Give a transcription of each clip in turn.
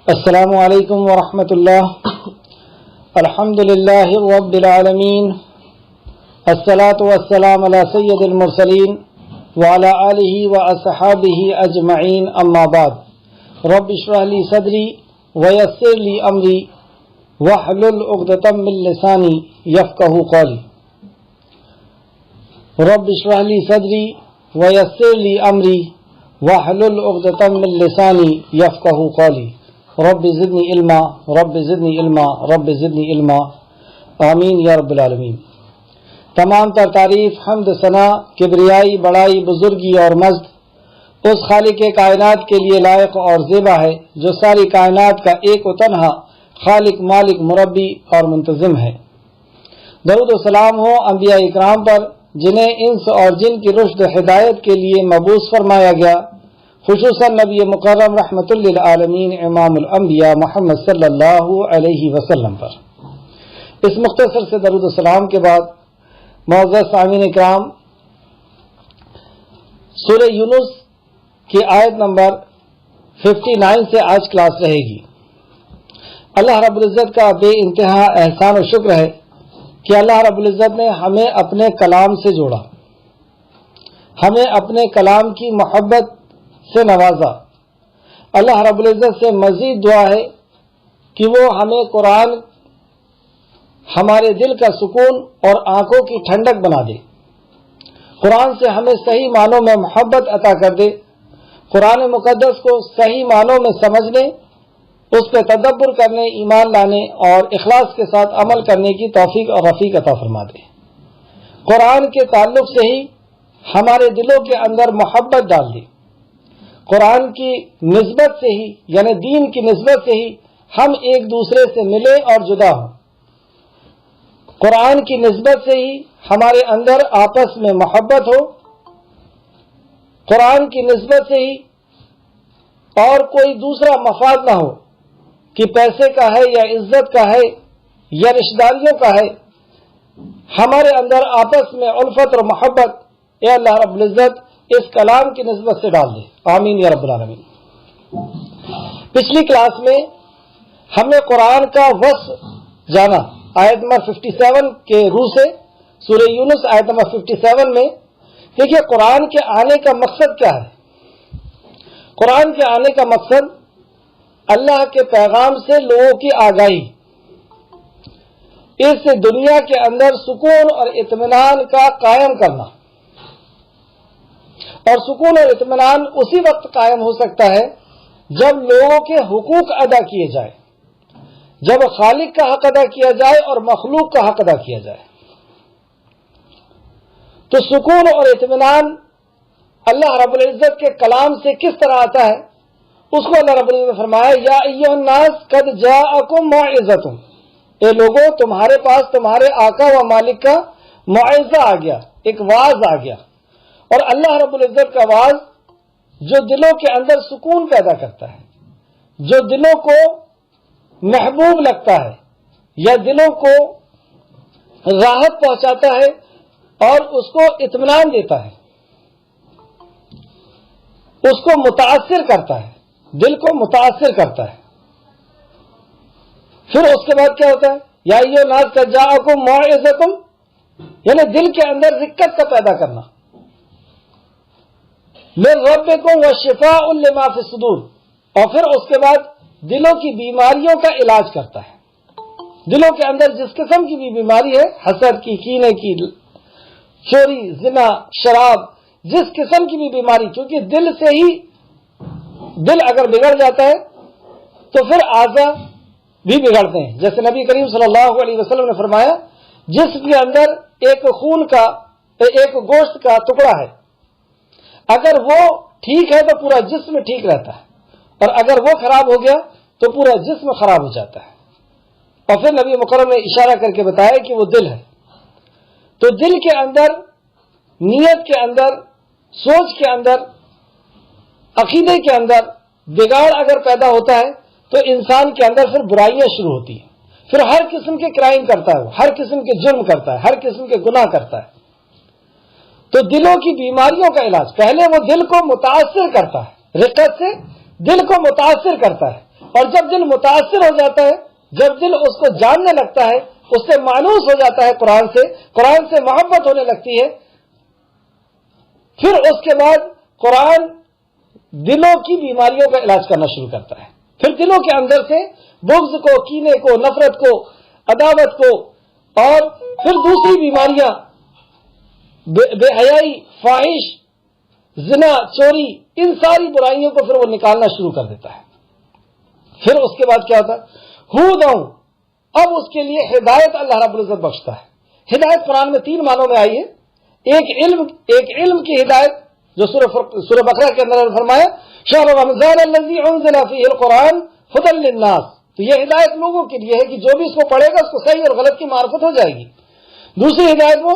السلام علیکم ورحمۃ اللہ. الحمد للہ رب العالمین الصلاۃ والسلام علی سید المرسلین وعلی آلہ واصحابہ اجمعین اما بعد. رب اشرح لی صدری ویسر لی امری واحلل عقدۃ من لسانی یفقہوا قولی. رب اشرح لی صدری ویسر لی امری واحلل عقدۃ من لسانی یفقہوا قولی. رب زدنی علما رب زدنی علما رب زدنی علما آمین یا رب العالمین. تمام تر تعریف حمد ثنا کبریائی بڑائی بزرگی اور مجد اس خالق کائنات کے لیے لائق اور زیبا ہے جو ساری کائنات کا ایک و تنہا خالق مالک مربی اور منتظم ہے. درود و سلام ہو انبیاء اکرام پر جنہیں انس اور جن کی رشد و ہدایت کے لیے مبعوث فرمایا گیا، خصوصاً نبی مکرم رحمت للعالمین امام الانبیاء محمد صلی اللہ علیہ وسلم پر. اس مختصر سے درود و سلام کے بعد معزز سامعین اکرام، سورہ یونس کی آیت نمبر 59 سے آج کلاس رہے گی. اللہ رب العزت کا بے انتہا احسان و شکر ہے کہ اللہ رب العزت نے ہمیں اپنے کلام سے جوڑا، ہمیں اپنے کلام کی محبت سے نوازا. اللہ رب العزت سے مزید دعا ہے کہ وہ ہمیں قرآن ہمارے دل کا سکون اور آنکھوں کی ٹھنڈک بنا دے، قرآن سے ہمیں صحیح معنوں میں محبت عطا کر دے، قرآن مقدس کو صحیح معنوں میں سمجھنے، اس پہ تدبر کرنے، ایمان لانے اور اخلاص کے ساتھ عمل کرنے کی توفیق اور رفیق عطا فرما دے. قرآن کے تعلق سے ہی ہمارے دلوں کے اندر محبت ڈال دے. قرآن کی نسبت سے ہی یعنی دین کی نسبت سے ہی ہم ایک دوسرے سے ملے اور جدا ہوں. قرآن کی نسبت سے ہی ہمارے اندر آپس میں محبت ہو. قرآن کی نسبت سے ہی اور کوئی دوسرا مفاد نہ ہو کہ پیسے کا ہے یا عزت کا ہے یا رشتہ داریوں کا ہے. ہمارے اندر آپس میں الفت اور محبت اے اللہ رب العزت اس کلام کی نسبت سے ڈال دے. آمین یا رب العالمین. پچھلی کلاس میں ہم نے قرآن کا وصف جانا آیت نمبر 57 کے روح سے. سورہ یونس آیت نمبر 57 میں دیکھیے قرآن کے آنے کا مقصد کیا ہے. قرآن کے آنے کا مقصد اللہ کے پیغام سے لوگوں کی آگاہی، اس دنیا کے اندر سکون اور اطمینان کا قائم کرنا. اور سکون اور اطمینان اسی وقت قائم ہو سکتا ہے جب لوگوں کے حقوق ادا کیے جائے، جب خالق کا حق ادا کیا جائے اور مخلوق کا حق ادا کیا جائے. تو سکون اور اطمینان اللہ رب العزت کے کلام سے کس طرح آتا ہے اس کو اللہ رب العزت نے فرمایا یا ایھا الناس قد جاءکم موعظۃ. اے لوگوں، تمہارے پاس تمہارے آقا و مالک کا موعظہ آ گیا، ایک واعظ آ گیا. اور اللہ رب العزت کا واعظ جو دلوں کے اندر سکون پیدا کرتا ہے، جو دلوں کو محبوب لگتا ہے یا دلوں کو راحت پہنچاتا ہے اور اس کو اطمینان دیتا ہے، اس کو متاثر کرتا ہے، دل کو متاثر کرتا ہے. پھر اس کے بعد کیا ہوتا ہے؟ یا ایھا الناس قد جاءکم موعظۃ، یعنی دل کے اندر رقت کا پیدا کرنا. من ربکم وشفاء لما فی الصدور، اور پھر اس کے بعد دلوں کی بیماریوں کا علاج کرتا ہے. دلوں کے اندر جس قسم کی بھی بیماری ہے، حسد کی، کینے کی، چوری، زنا، شراب، جس قسم کی بھی بیماری، کیونکہ دل سے ہی دل اگر بگڑ جاتا ہے تو پھر اعضاء بھی بگڑتے ہیں. جیسے نبی کریم صلی اللہ علیہ وسلم نے فرمایا جسم کے اندر ایک خون کا، ایک گوشت کا ٹکڑا ہے، اگر وہ ٹھیک ہے تو پورا جسم ٹھیک رہتا ہے، اور اگر وہ خراب ہو گیا تو پورا جسم خراب ہو جاتا ہے. اور پھر نبی مکرم نے اشارہ کر کے بتایا کہ وہ دل ہے. تو دل کے اندر، نیت کے اندر، سوچ کے اندر، عقیدے کے اندر بگاڑ اگر پیدا ہوتا ہے تو انسان کے اندر پھر برائیاں شروع ہوتی ہیں. پھر ہر قسم کے کرائم کرتا ہے، ہر قسم کے جرم کرتا ہے، ہر قسم کے گناہ کرتا ہے. تو دلوں کی بیماریوں کا علاج پہلے وہ دل کو متاثر کرتا ہے، رقت سے دل کو متاثر کرتا ہے، اور جب دل متاثر ہو جاتا ہے، جب دل اس کو جاننے لگتا ہے، اس سے مانوس ہو جاتا ہے، قرآن سے محبت ہونے لگتی ہے، پھر اس کے بعد قرآن دلوں کی بیماریوں کا علاج کرنا شروع کرتا ہے. پھر دلوں کے اندر سے بغض کو، کینے کو، نفرت کو، عداوت کو، اور پھر دوسری بیماریاں بے حیائی، فاحش، زنا، چوری، ان ساری برائیوں کو پھر وہ نکالنا شروع کر دیتا ہے. پھر اس کے بعد کیا ہوتا ہے؟ ہدی، اب اس کے لیے ہدایت اللہ رب العزت بخشتا ہے. ہدایت قرآن میں 3 معنوں میں آئی ہے. ایک علم کی ہدایت جو سورہ بقرہ کے اندر فرمایا شہر رمضان الذی انزل فیہ القرآن ھدی للناس، تو یہ ہدایت لوگوں کے لیے ہے کہ جو بھی اس کو پڑھے گا اس کو صحیح اور غلط کی معرفت ہو جائے گی. دوسری ہدایت وہ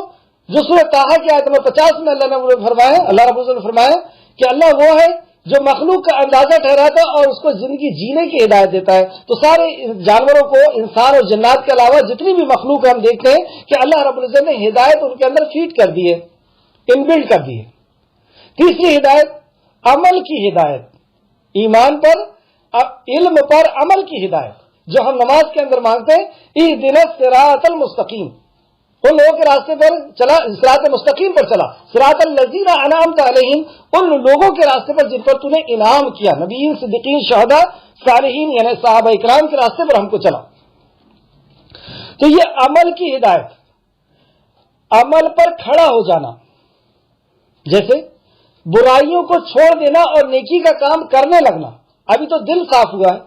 جو سورہ طٰہٰ کی آیت نمبر 50 میں اللہ رب العزت نے فرمایا کہ اللہ وہ ہے جو مخلوق کا اندازہ ٹھہراتا ہے اور اس کو زندگی جینے کی ہدایت دیتا ہے. تو سارے جانوروں کو، انسان اور جنات کے علاوہ جتنی بھی مخلوق ہم دیکھتے ہیں کہ اللہ رب العزت نے ہدایت ان کے اندر فیڈ کر دی ہے، ان بلڈ کر دی ہے. تیسری ہدایت عمل کی ہدایت، ایمان پر، علم پر عمل کی ہدایت جو ہم نماز کے اندر مانگتے ہیں، اہدنا الصراط المستقیم، ان لوگوں کے راستے پر چلا، صراط مستقیم پر چلا، صراط الذین انعمت علیہم، ان لوگوں کے راستے پر جن پر تو نے انعام کیا، نبیین، صدیقین، شہداء، صالحین، یعنی صحابہ اکرام کے راستے پر ہم کو چلا. تو یہ عمل کی ہدایت، عمل پر کھڑا ہو جانا، جیسے برائیوں کو چھوڑ دینا اور نیکی کا کام کرنے لگنا. ابھی تو دل صاف ہوا ہے،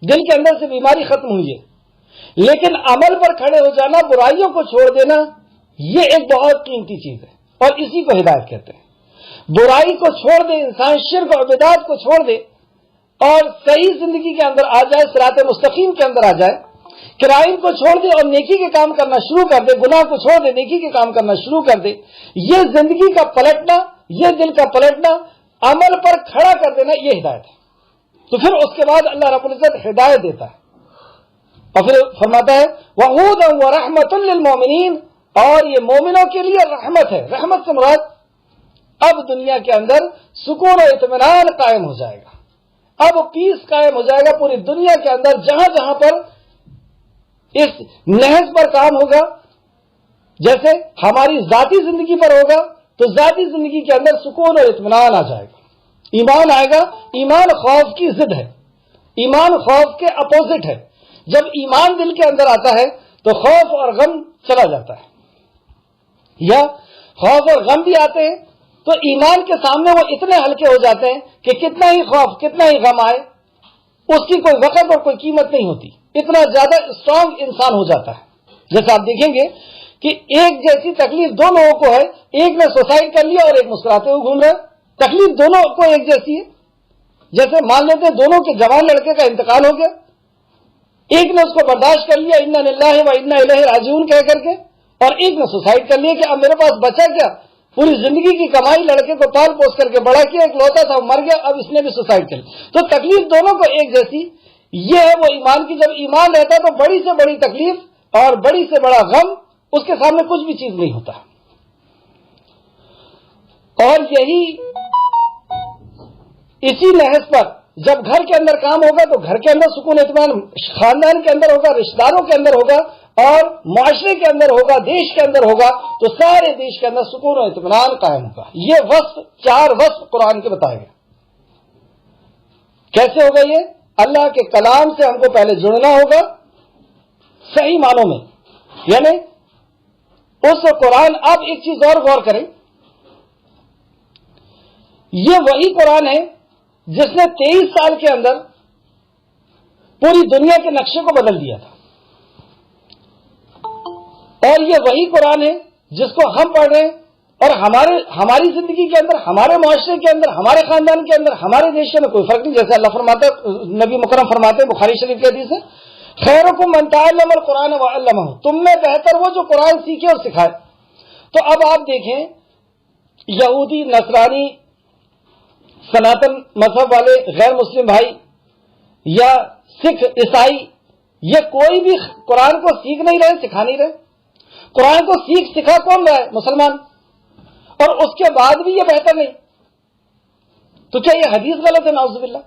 دل کے اندر سے بیماری ختم ہوئی ہے، لیکن عمل پر کھڑے ہو جانا، برائیوں کو چھوڑ دینا، یہ ایک بہت قیمتی چیز ہے اور اسی کو ہدایت کہتے ہیں. برائی کو چھوڑ دے انسان، شرک اور بدعات کو چھوڑ دے اور صحیح زندگی کے اندر آ جائے، صراط مستقیم کے اندر آ جائے، کرائم کو چھوڑ دے اور نیکی کے کام کرنا شروع کر دے، گناہ کو چھوڑ دے، نیکی کے کام کرنا شروع کر دے. یہ زندگی کا پلٹنا، یہ دل کا پلٹنا، عمل پر کھڑا کر دینا، یہ ہدایت ہے. تو پھر اس کے بعد اللہ رب العزت ہدایت دیتا ہے اور پھر فرماتا ہے وَہُدًى وَرَحْمَةٌ لِّلْمُؤْمِنِينَ، اور یہ مومنوں کے لیے رحمت ہے. رحمت سے مراد اب دنیا کے اندر سکون و اطمینان قائم ہو جائے گا، اب پیس قائم ہو جائے گا پوری دنیا کے اندر. جہاں جہاں پر اس نہج پر کام ہوگا، جیسے ہماری ذاتی زندگی پر ہوگا تو ذاتی زندگی کے اندر سکون اور اطمینان آ جائے گا، ایمان آئے گا. ایمان خوف کی ضد ہے، ایمان خوف کے اپوزٹ ہے. جب ایمان دل کے اندر آتا ہے تو خوف اور غم چلا جاتا ہے، یا خوف اور غم بھی آتے ہیں تو ایمان کے سامنے وہ اتنے ہلکے ہو جاتے ہیں کہ کتنا ہی خوف، کتنا ہی غم آئے اس کی کوئی وقت اور کوئی قیمت نہیں ہوتی، اتنا زیادہ اسٹرانگ انسان ہو جاتا ہے. جیسے آپ دیکھیں گے کہ ایک جیسی تکلیف دو لوگوں کو ہے، ایک نے سوسائڈ کر لیا اور ایک مسکراتے ہوئے گھوم رہا ہے، تکلیف دونوں کو ایک جیسی ہے. جیسے مان لیتے ہیں دونوں کے جوان لڑکے کا انتقال ہو گیا، ایک نے اس کو برداشت کر لیا انا للہ و انا الیہ راجعون کہہ کر کے، اور ایک نے سوسائڈ کر لیا کہ اب میرے پاس بچا کیا، پوری زندگی کی کمائی لڑکے کو پال پوس کر کے بڑا کیا، ایک لوتا تھا وہ مر گیا، اب اس نے بھی سوسائڈ کر لی. تو تکلیف دونوں کو ایک جیسی. یہ ہے وہ ایمان کی، جب ایمان رہتا ہے تو بڑی سے بڑی تکلیف اور بڑی سے بڑا غم اس کے سامنے کچھ بھی چیز نہیں ہوتا. اور یہی اسی نہج پر جب گھر کے اندر کام ہوگا تو گھر کے اندر سکون اطمینان، خاندان کے اندر ہوگا، رشتہ داروں کے اندر ہوگا، اور معاشرے کے اندر ہوگا، دیش کے اندر ہوگا، تو سارے دیش کے اندر سکون و اطمینان قائم ہوگا. یہ وصف، 4 وصف قرآن کے بتائے گئے. کیسے ہوگا یہ؟ اللہ کے کلام سے ہم کو پہلے جڑنا ہوگا صحیح معنوں میں، یعنی اس قرآن. آپ ایک چیز اور غور کریں، یہ وہی قرآن ہے جس نے 23 سال کے اندر پوری دنیا کے نقشے کو بدل دیا تھا، اور یہ وہی قرآن ہے جس کو ہم پڑھ رہے ہیں اور ہماری زندگی کے اندر، ہمارے معاشرے کے اندر، ہمارے خاندان کے اندر، ہمارے دیش میں کوئی فرق نہیں. جیسے اللہ فرماتا ہے، نبی مکرم فرماتے ہیں بخاری شریف کی حدیث ہے خیرکم من تعلم القرآن وعلمہ، تم میں بہتر وہ جو قرآن سیکھے اور سکھائے. تو اب آپ دیکھیں یہودی، نصرانی، سناتن مذہب والے، غیر مسلم بھائی یا سکھ، عیسائی، یہ کوئی بھی قرآن کو سیکھ نہیں رہے، سکھا نہیں رہے. قرآن کو سیکھ سکھا کون رہا ہے؟ مسلمان. اور اس کے بعد بھی یہ بہتر نہیں، تو کیا یہ حدیث غلط ہے؟ نعوذ باللہ.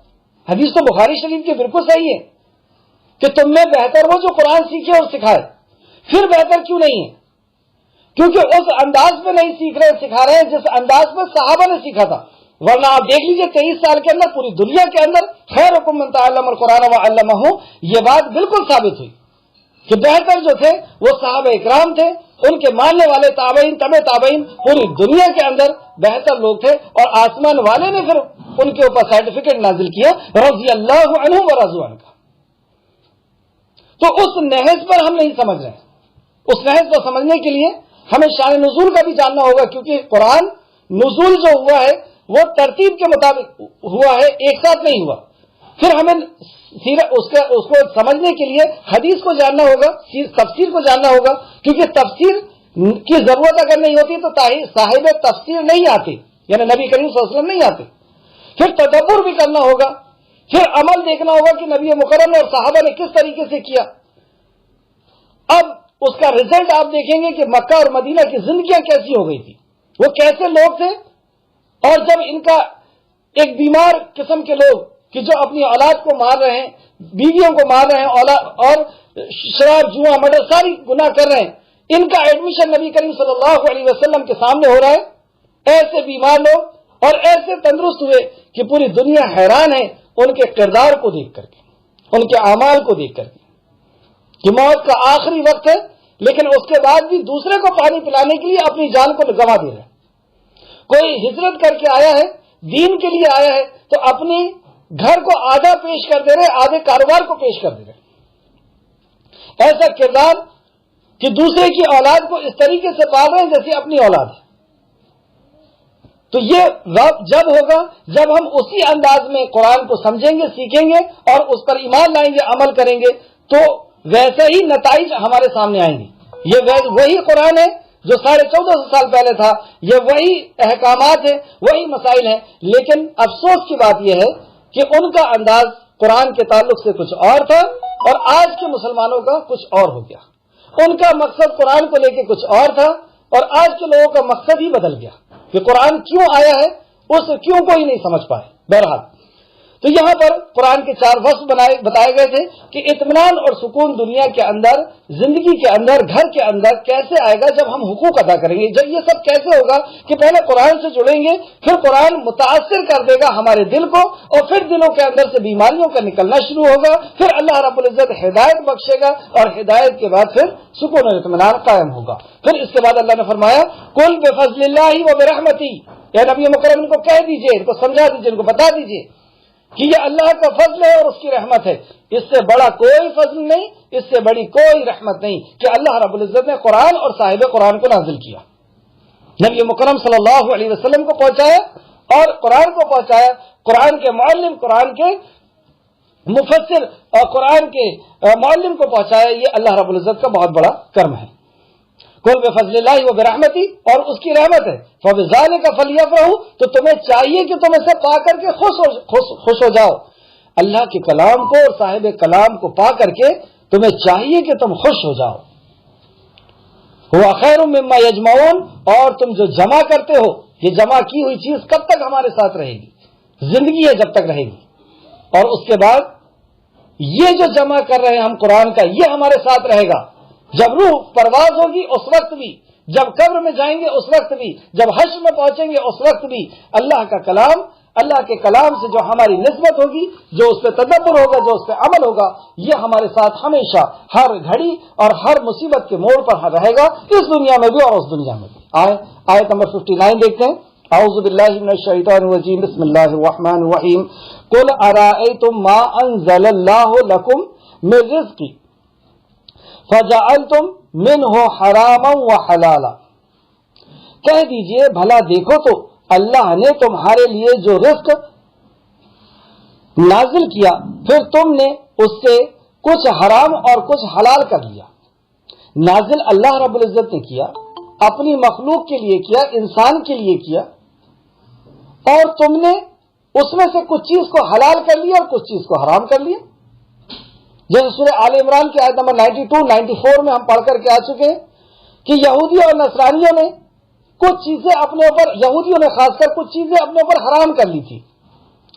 حدیث تو بخاری شریف کی بالکل صحیح ہے کہ تم میں بہتر وہ جو قرآن سیکھے اور سکھائے. پھر بہتر کیوں نہیں ہے؟ کیونکہ اس انداز میں نہیں سیکھ رہے سکھا رہے ہیں جس انداز میں صحابہ نے سیکھا تھا. ورنہ آپ دیکھ لیجئے 23 سال کے اندر پوری دنیا کے اندر خیرکم من تعلم القرآن وعلمہ، یہ بات بالکل ثابت ہوئی کہ بہتر جو تھے وہ صحابہ اکرام تھے، ان کے ماننے والے تابعین تبع تابعین پوری دنیا کے اندر بہتر لوگ تھے. اور آسمان والے نے پھر ان کے اوپر سرٹیفکیٹ نازل کیا رضی اللہ عنہ ورضوا عنہ کا. تو اس نہج پر ہم نہیں سمجھ رہے. اس نہج کو سمجھنے کے لیے ہمیں شان نزول کا بھی جاننا ہوگا، کیونکہ قرآن نزول جو ہوا ہے وہ ترتیب کے مطابق ہوا ہے، ایک ساتھ نہیں ہوا. پھر ہمیں اس کو سمجھنے کے لیے حدیث کو جاننا ہوگا، تفسیر کو جاننا ہوگا، کیونکہ تفسیر کی ضرورت اگر نہیں ہوتی تو صاحب تفسیر نہیں آتے، یعنی نبی کریم صلی اللہ علیہ وسلم نہیں آتے. پھر تدبر بھی کرنا ہوگا، پھر عمل دیکھنا ہوگا کہ نبی مکرم اور صحابہ نے کس طریقے سے کیا. اب اس کا رزلٹ آپ دیکھیں گے کہ مکہ اور مدینہ کی زندگیاں کیسی ہو گئی تھی، وہ کیسے لوگ تھے. اور جب ان کا ایک بیمار قسم کے لوگ کہ جو اپنی اولاد کو مار رہے ہیں، بیویوں کو مار رہے ہیں اور شراب جوا مرڈر ساری گناہ کر رہے ہیں، ان کا ایڈمیشن نبی کریم صلی اللہ علیہ وسلم کے سامنے ہو رہا ہے. ایسے بیمار لوگ اور ایسے تندرست ہوئے کہ پوری دنیا حیران ہے ان کے کردار کو دیکھ کر کے، ان کے اعمال کو دیکھ کر کے کہ موت کا آخری وقت ہے، لیکن اس کے بعد بھی دوسرے کو پانی پلانے کے لیے اپنی جان کو گنوا دے رہے ہیں. کوئی ہجرت کر کے آیا ہے، دین کے لیے آیا ہے، تو اپنی گھر کو آدھا پیش کر دے رہے، آدھے کاروبار کو پیش کر دے رہے. ایسا کردار کہ دوسرے کی اولاد کو اس طریقے سے پال رہے ہیں جیسے اپنی اولاد ہے. تو یہ جب ہوگا جب ہم اسی انداز میں قرآن کو سمجھیں گے، سیکھیں گے اور اس پر ایمان لائیں گے، عمل کریں گے، تو ویسے ہی نتائج ہمارے سامنے آئیں گے. یہ وہی قرآن ہے جو 1450 سال پہلے تھا، یہ وہی احکامات ہیں، وہی مسائل ہیں. لیکن افسوس کی بات یہ ہے کہ ان کا انداز قرآن کے تعلق سے کچھ اور تھا اور آج کے مسلمانوں کا کچھ اور ہو گیا. ان کا مقصد قرآن کو لے کے کچھ اور تھا اور آج کے لوگوں کا مقصد ہی بدل گیا کہ قرآن کیوں آیا ہے اس کیوں کو ہی نہیں سمجھ پائے. بہرحال تو یہاں پر قرآن کے 4 وصف بتائے گئے تھے کہ اطمینان اور سکون دنیا کے اندر، زندگی کے اندر، گھر کے اندر کیسے آئے گا جب ہم حقوق ادا کریں گے. جب یہ سب کیسے ہوگا کہ پہلے قرآن سے جڑیں گے، پھر قرآن متاثر کر دے گا ہمارے دل کو اور پھر دلوں کے اندر سے بیماریوں کا نکلنا شروع ہوگا، پھر اللہ رب العزت ہدایت بخشے گا اور ہدایت کے بعد پھر سکون اور اطمینان قائم ہوگا. پھر اس کے بعد اللہ نے فرمایا قل بفضل اللہ وبرحمتہ، اے نبی مکرم ان کو کہہ دیجئے، ان کو سمجھا دیجئے، ان کو بتا دیجئے کہ یہ اللہ کا فضل ہے اور اس کی رحمت ہے. اس سے بڑا کوئی فضل نہیں، اس سے بڑی کوئی رحمت نہیں کہ اللہ رب العزت نے قرآن اور صاحب قرآن کو نازل کیا، نبی مکرم صلی اللہ علیہ وسلم کو پہنچایا اور قرآن کو پہنچایا. قرآن کے معلم، قرآن کے مفسر اور قرآن کے معلم کو پہنچایا. یہ اللہ رب العزت کا بہت بڑا کرم ہے. قل بفضل اللہ وبرحمتہ، اور اس کی رحمت ہے. فبذلک فلیفرحوا، تو تمہیں چاہیے کہ تم اسے پا کر کے خوش ہو جاؤ. اللہ کے کلام کو اور صاحب کلام کو پا کر کے تمہیں چاہیے کہ تم خوش ہو جاؤ. ہوا خیر مما یجمعون، اور تم جو جمع کرتے ہو، یہ جمع کی ہوئی چیز کب تک ہمارے ساتھ رہے گی؟ زندگی ہے جب تک رہے گی. اور اس کے بعد یہ جو جمع کر رہے ہیں ہم قرآن کا، یہ ہمارے ساتھ رہے گا جب روح پرواز ہوگی اس وقت بھی، جب قبر میں جائیں گے اس وقت بھی، جب حشر میں پہنچیں گے اس وقت بھی. اللہ کا کلام، اللہ کے کلام سے جو ہماری نسبت ہوگی، جو اس پہ تدبر ہوگا، جو اس پہ عمل ہوگا، یہ ہمارے ساتھ ہمیشہ ہر گھڑی اور ہر مصیبت کے موڑ پر رہے گا، اس دنیا میں بھی اور اس دنیا میں بھی. آیت نمبر 59 دیکھتے ہیں. اعوذ باللہ من الشیطان الرجیم، بسم اللہ الرحمن الرحیم. قل ارأیتم ما انزل اللہ لکم من رزق فجعلتم منہ حراما وحلالا. کہہ دیجئے بھلا دیکھو تو اللہ نے تمہارے لیے جو رزق نازل کیا، پھر تم نے اس سے کچھ حرام اور کچھ حلال کر لیا. نازل اللہ رب العزت نے کیا، اپنی مخلوق کے لیے کیا، انسان کے لیے کیا، اور تم نے اس میں سے کچھ چیز کو حلال کر لیا اور کچھ چیز کو حرام کر لیا. جیسے سورہ آل عمران کی آیت نمبر 92 94 میں ہم پڑھ کر کے آ چکے ہیں کہ یہودیوں اور نصرانیوں نے کچھ چیزیں اپنے اوپر، یہودیوں نے خاص کر کچھ چیزیں اپنے اوپر حرام کر لی تھی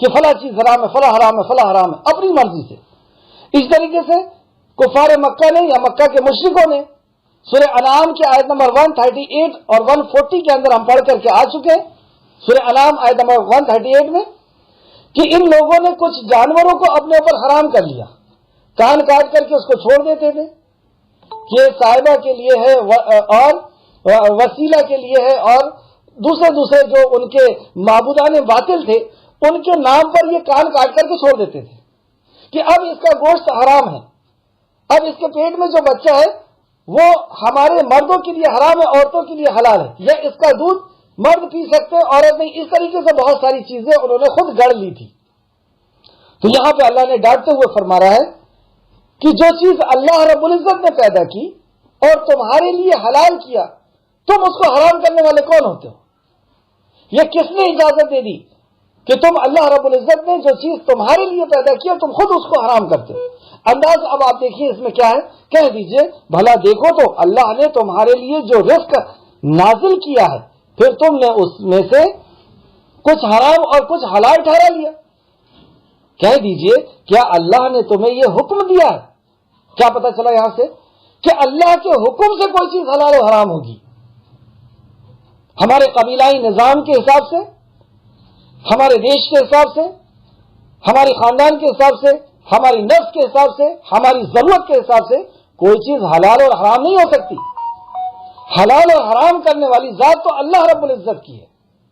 کہ فلاں چیز حرام ہے، فلاں حرام ہے، فلاں حرام ہے، اپنی مرضی سے۔ اس طریقے سے کفار مکہ نے یا مکہ کے مشرکوں نے سورہ انعام کی آیت نمبر 138 اور 140 کے اندر ہم پڑھ کر کے آ چکے ہیں، سورہ انعام آیت نمبر 138 میں، کہ ان لوگوں نے کچھ جانوروں کو اپنے اوپر حرام کر لیا، کان کاٹ کر کے اس کو چھوڑ دیتے تھے کہ صاحبہ کے لیے ہے اور وسیلہ کے لیے ہے، اور دوسرے جو ان کے معبودان باطل تھے ان کے نام پر یہ کان کاٹ کر کے چھوڑ دیتے تھے کہ اب اس کا گوشت حرام ہے، اب اس کے پیٹ میں جو بچہ ہے وہ ہمارے مردوں کے لیے حرام ہے، عورتوں کے لیے حلال ہے، یا اس کا دودھ مرد پی سکتے عورت نہیں۔ اس طریقے سے بہت ساری چیزیں انہوں نے خود گڑھ لی تھی۔ تو یہاں پہ اللہ نے ڈانٹتے ہوئے فرما رہا ہے کہ جو چیز اللہ رب العزت نے پیدا کی اور تمہارے لیے حلال کیا، تم اس کو حرام کرنے والے کون ہوتے ہو؟ یہ کس نے اجازت دے دی کہ تم اللہ رب العزت نے جو چیز تمہارے لیے پیدا کیا تم خود اس کو حرام کرتے ہو؟ انداز اب آپ دیکھیے اس میں کیا ہے، کہہ دیجئے بھلا دیکھو تو اللہ نے تمہارے لیے جو رزق نازل کیا ہے پھر تم نے اس میں سے کچھ حرام اور کچھ حلال ٹھہرا لیا۔ کہہ دیجئے کیا اللہ نے تمہیں یہ حکم دیا ہے؟ کیا پتہ چلا یہاں سے کہ اللہ کے حکم سے کوئی چیز حلال و حرام ہوگی؟ ہمارے قبیلائی نظام کے حساب سے، ہمارے دیش کے حساب سے، ہمارے خاندان کے حساب سے، ہماری نفس کے حساب سے، ہماری ضرورت کے حساب سے کوئی چیز حلال اور حرام نہیں ہو سکتی۔ حلال اور حرام کرنے والی ذات تو اللہ رب العزت کی ہے،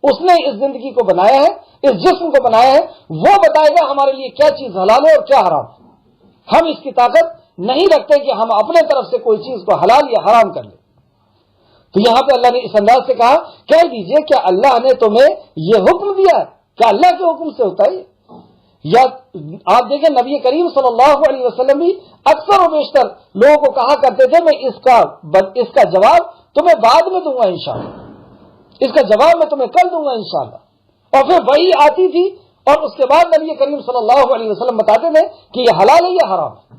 اس نے اس زندگی کو بنایا ہے، اس جسم کو بنایا ہے، وہ بتائے گا ہمارے لیے کیا چیز حلال ہے اور کیا حرام ہے۔ ہم اس کی طاقت نہیں رکھتے کہ ہم اپنے طرف سے کوئی چیز کو حلال یا حرام کر لیں۔ تو یہاں پہ اللہ نے اس انداز سے کہا، کہہ دیجئے کیا اللہ نے تمہیں یہ حکم دیا ہے؟ کیا اللہ کے حکم سے ہوتا ہے؟ یا آپ دیکھیں نبی کریم صلی اللہ علیہ وسلم بھی اکثر و بیشتر لوگوں کو کہا کرتے تھے میں اس کا جواب تمہیں بعد میں دوں گا انشاءاللہ، اس کا جواب میں تمہیں کل دوں گا انشاءاللہ، اور پھر وہی آتی تھی اور اس کے بعد نبی کریم صلی اللہ علیہ وسلم بتاتے تھے کہ یہ حلال ہے یا حرام ہے۔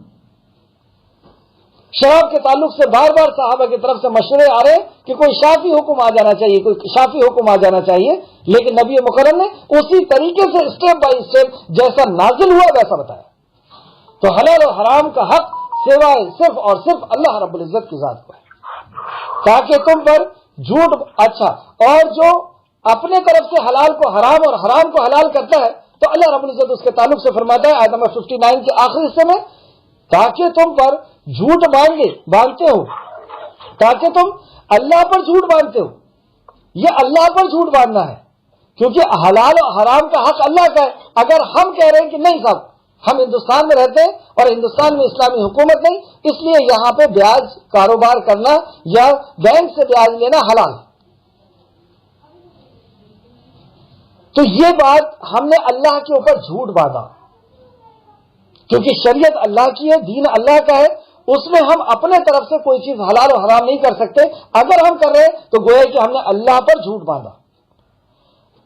شراب کے تعلق سے بار بار صحابہ کی طرف سے مشورے آ رہے کہ کوئی شافی حکم آ جانا چاہیے، کوئی شافی حکم آ جانا چاہیے، لیکن نبی مکرم نے اسی طریقے سے اسٹیپ بائی اسٹیپ جیسا نازل ہوا ویسا بتایا۔ تو حلال اور حرام کا حق سوائے صرف اور صرف اللہ رب العزت کی ذات کو ہے، تاکہ تم پر جھوٹ اچھا اور جو اپنے طرف سے حلال کو حرام اور حرام کو حلال کرتا ہے تو اللہ رب العزت اس کے تعلق سے فرماتا ہے آیت نمبر 59 کے آخری حصے میں، تاکہ تم پر جھوٹ باندھتے ہو، تاکہ تم اللہ پر جھوٹ باندھتے ہو۔ یہ اللہ پر جھوٹ باندھنا ہے کیونکہ حلال اور حرام کا حق اللہ کا ہے۔ اگر ہم کہہ رہے ہیں کہ نہیں صاحب ہم ہندوستان میں رہتے ہیں اور ہندوستان میں اسلامی حکومت نہیں، اس لیے یہاں پہ بیاج کاروبار کرنا یا بینک سے بیاج لینا حلال ہے، تو یہ بات ہم نے اللہ کے اوپر جھوٹ باندھا، کیونکہ شریعت اللہ کی ہے، دین اللہ کا ہے، اس میں ہم اپنے طرف سے کوئی چیز حلال اور حرام نہیں کر سکتے۔ اگر ہم کر رہے ہیں تو گویا کہ ہم نے اللہ پر جھوٹ باندھا۔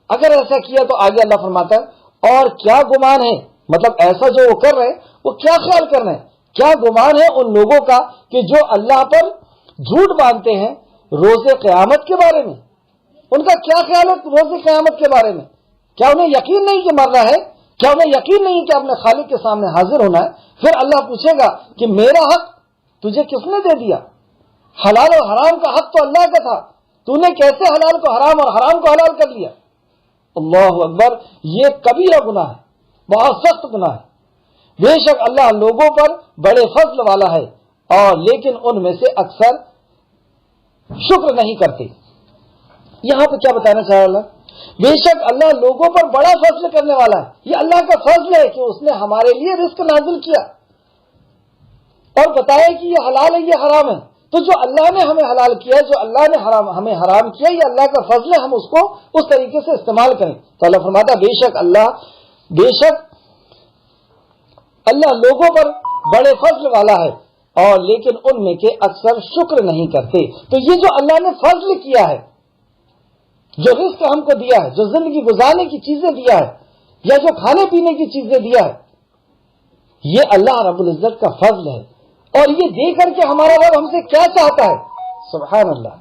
اگر ایسا کیا تو آگے اللہ فرماتا ہے اور کیا گمان ہے، مطلب ایسا جو وہ کر رہے ہیں وہ کیا خیال کر رہے ہیں، کیا گمان ہے ان لوگوں کا کہ جو اللہ پر جھوٹ باندھتے ہیں روز قیامت کے بارے میں، ان کا کیا خیال ہے روز قیامت کے بارے میں؟ کیا انہیں یقین نہیں کہ مرنا ہے؟ کیا انہیں یقین نہیں کہ اپنے خالق کے سامنے حاضر ہونا ہے؟ پھر اللہ پوچھے گا کہ میرا حق تجھے کس نے دے دیا؟ حلال اور حرام کا حق تو اللہ کا تھا، تو نے کیسے حلال کو حرام اور حرام کو حلال کر لیا؟ اللہ اکبر، یہ کبیرہ گناہ ہے، بہت سخت گناہ ہے۔ بے شک اللہ لوگوں پر بڑے فضل والا ہے اور لیکن ان میں سے اکثر شکر نہیں کرتے۔ یہاں پہ کیا بتانا چاہ رہا اللہ؟ بے شک اللہ لوگوں پر بڑا فضل کرنے والا ہے، یہ اللہ کا فضل ہے کہ اس نے ہمارے لیے رزق نازل کیا اور بتایا کہ یہ حلال ہے یہ حرام ہے۔ تو جو اللہ نے ہمیں حلال کیا، جو اللہ نے ہمیں حرام کیا، یہ اللہ کا فضل ہے، ہم اس کو اس طریقے سے استعمال کریں۔ تو اللہ فرماتا ہے بے شک اللہ لوگوں پر بڑے فضل والا ہے اور لیکن ان میں کے اکثر شکر نہیں کرتے۔ تو یہ جو اللہ نے فضل کیا ہے، جو رزق ہم کو دیا ہے، جو زندگی گزارنے کی چیزیں دیا ہے یا جو کھانے پینے کی چیزیں دیا ہے، یہ اللہ رب العزت کا فضل ہے۔ اور یہ دے کر کے ہمارا رب ہم سے کیا چاہتا ہے؟ سبحان اللہ،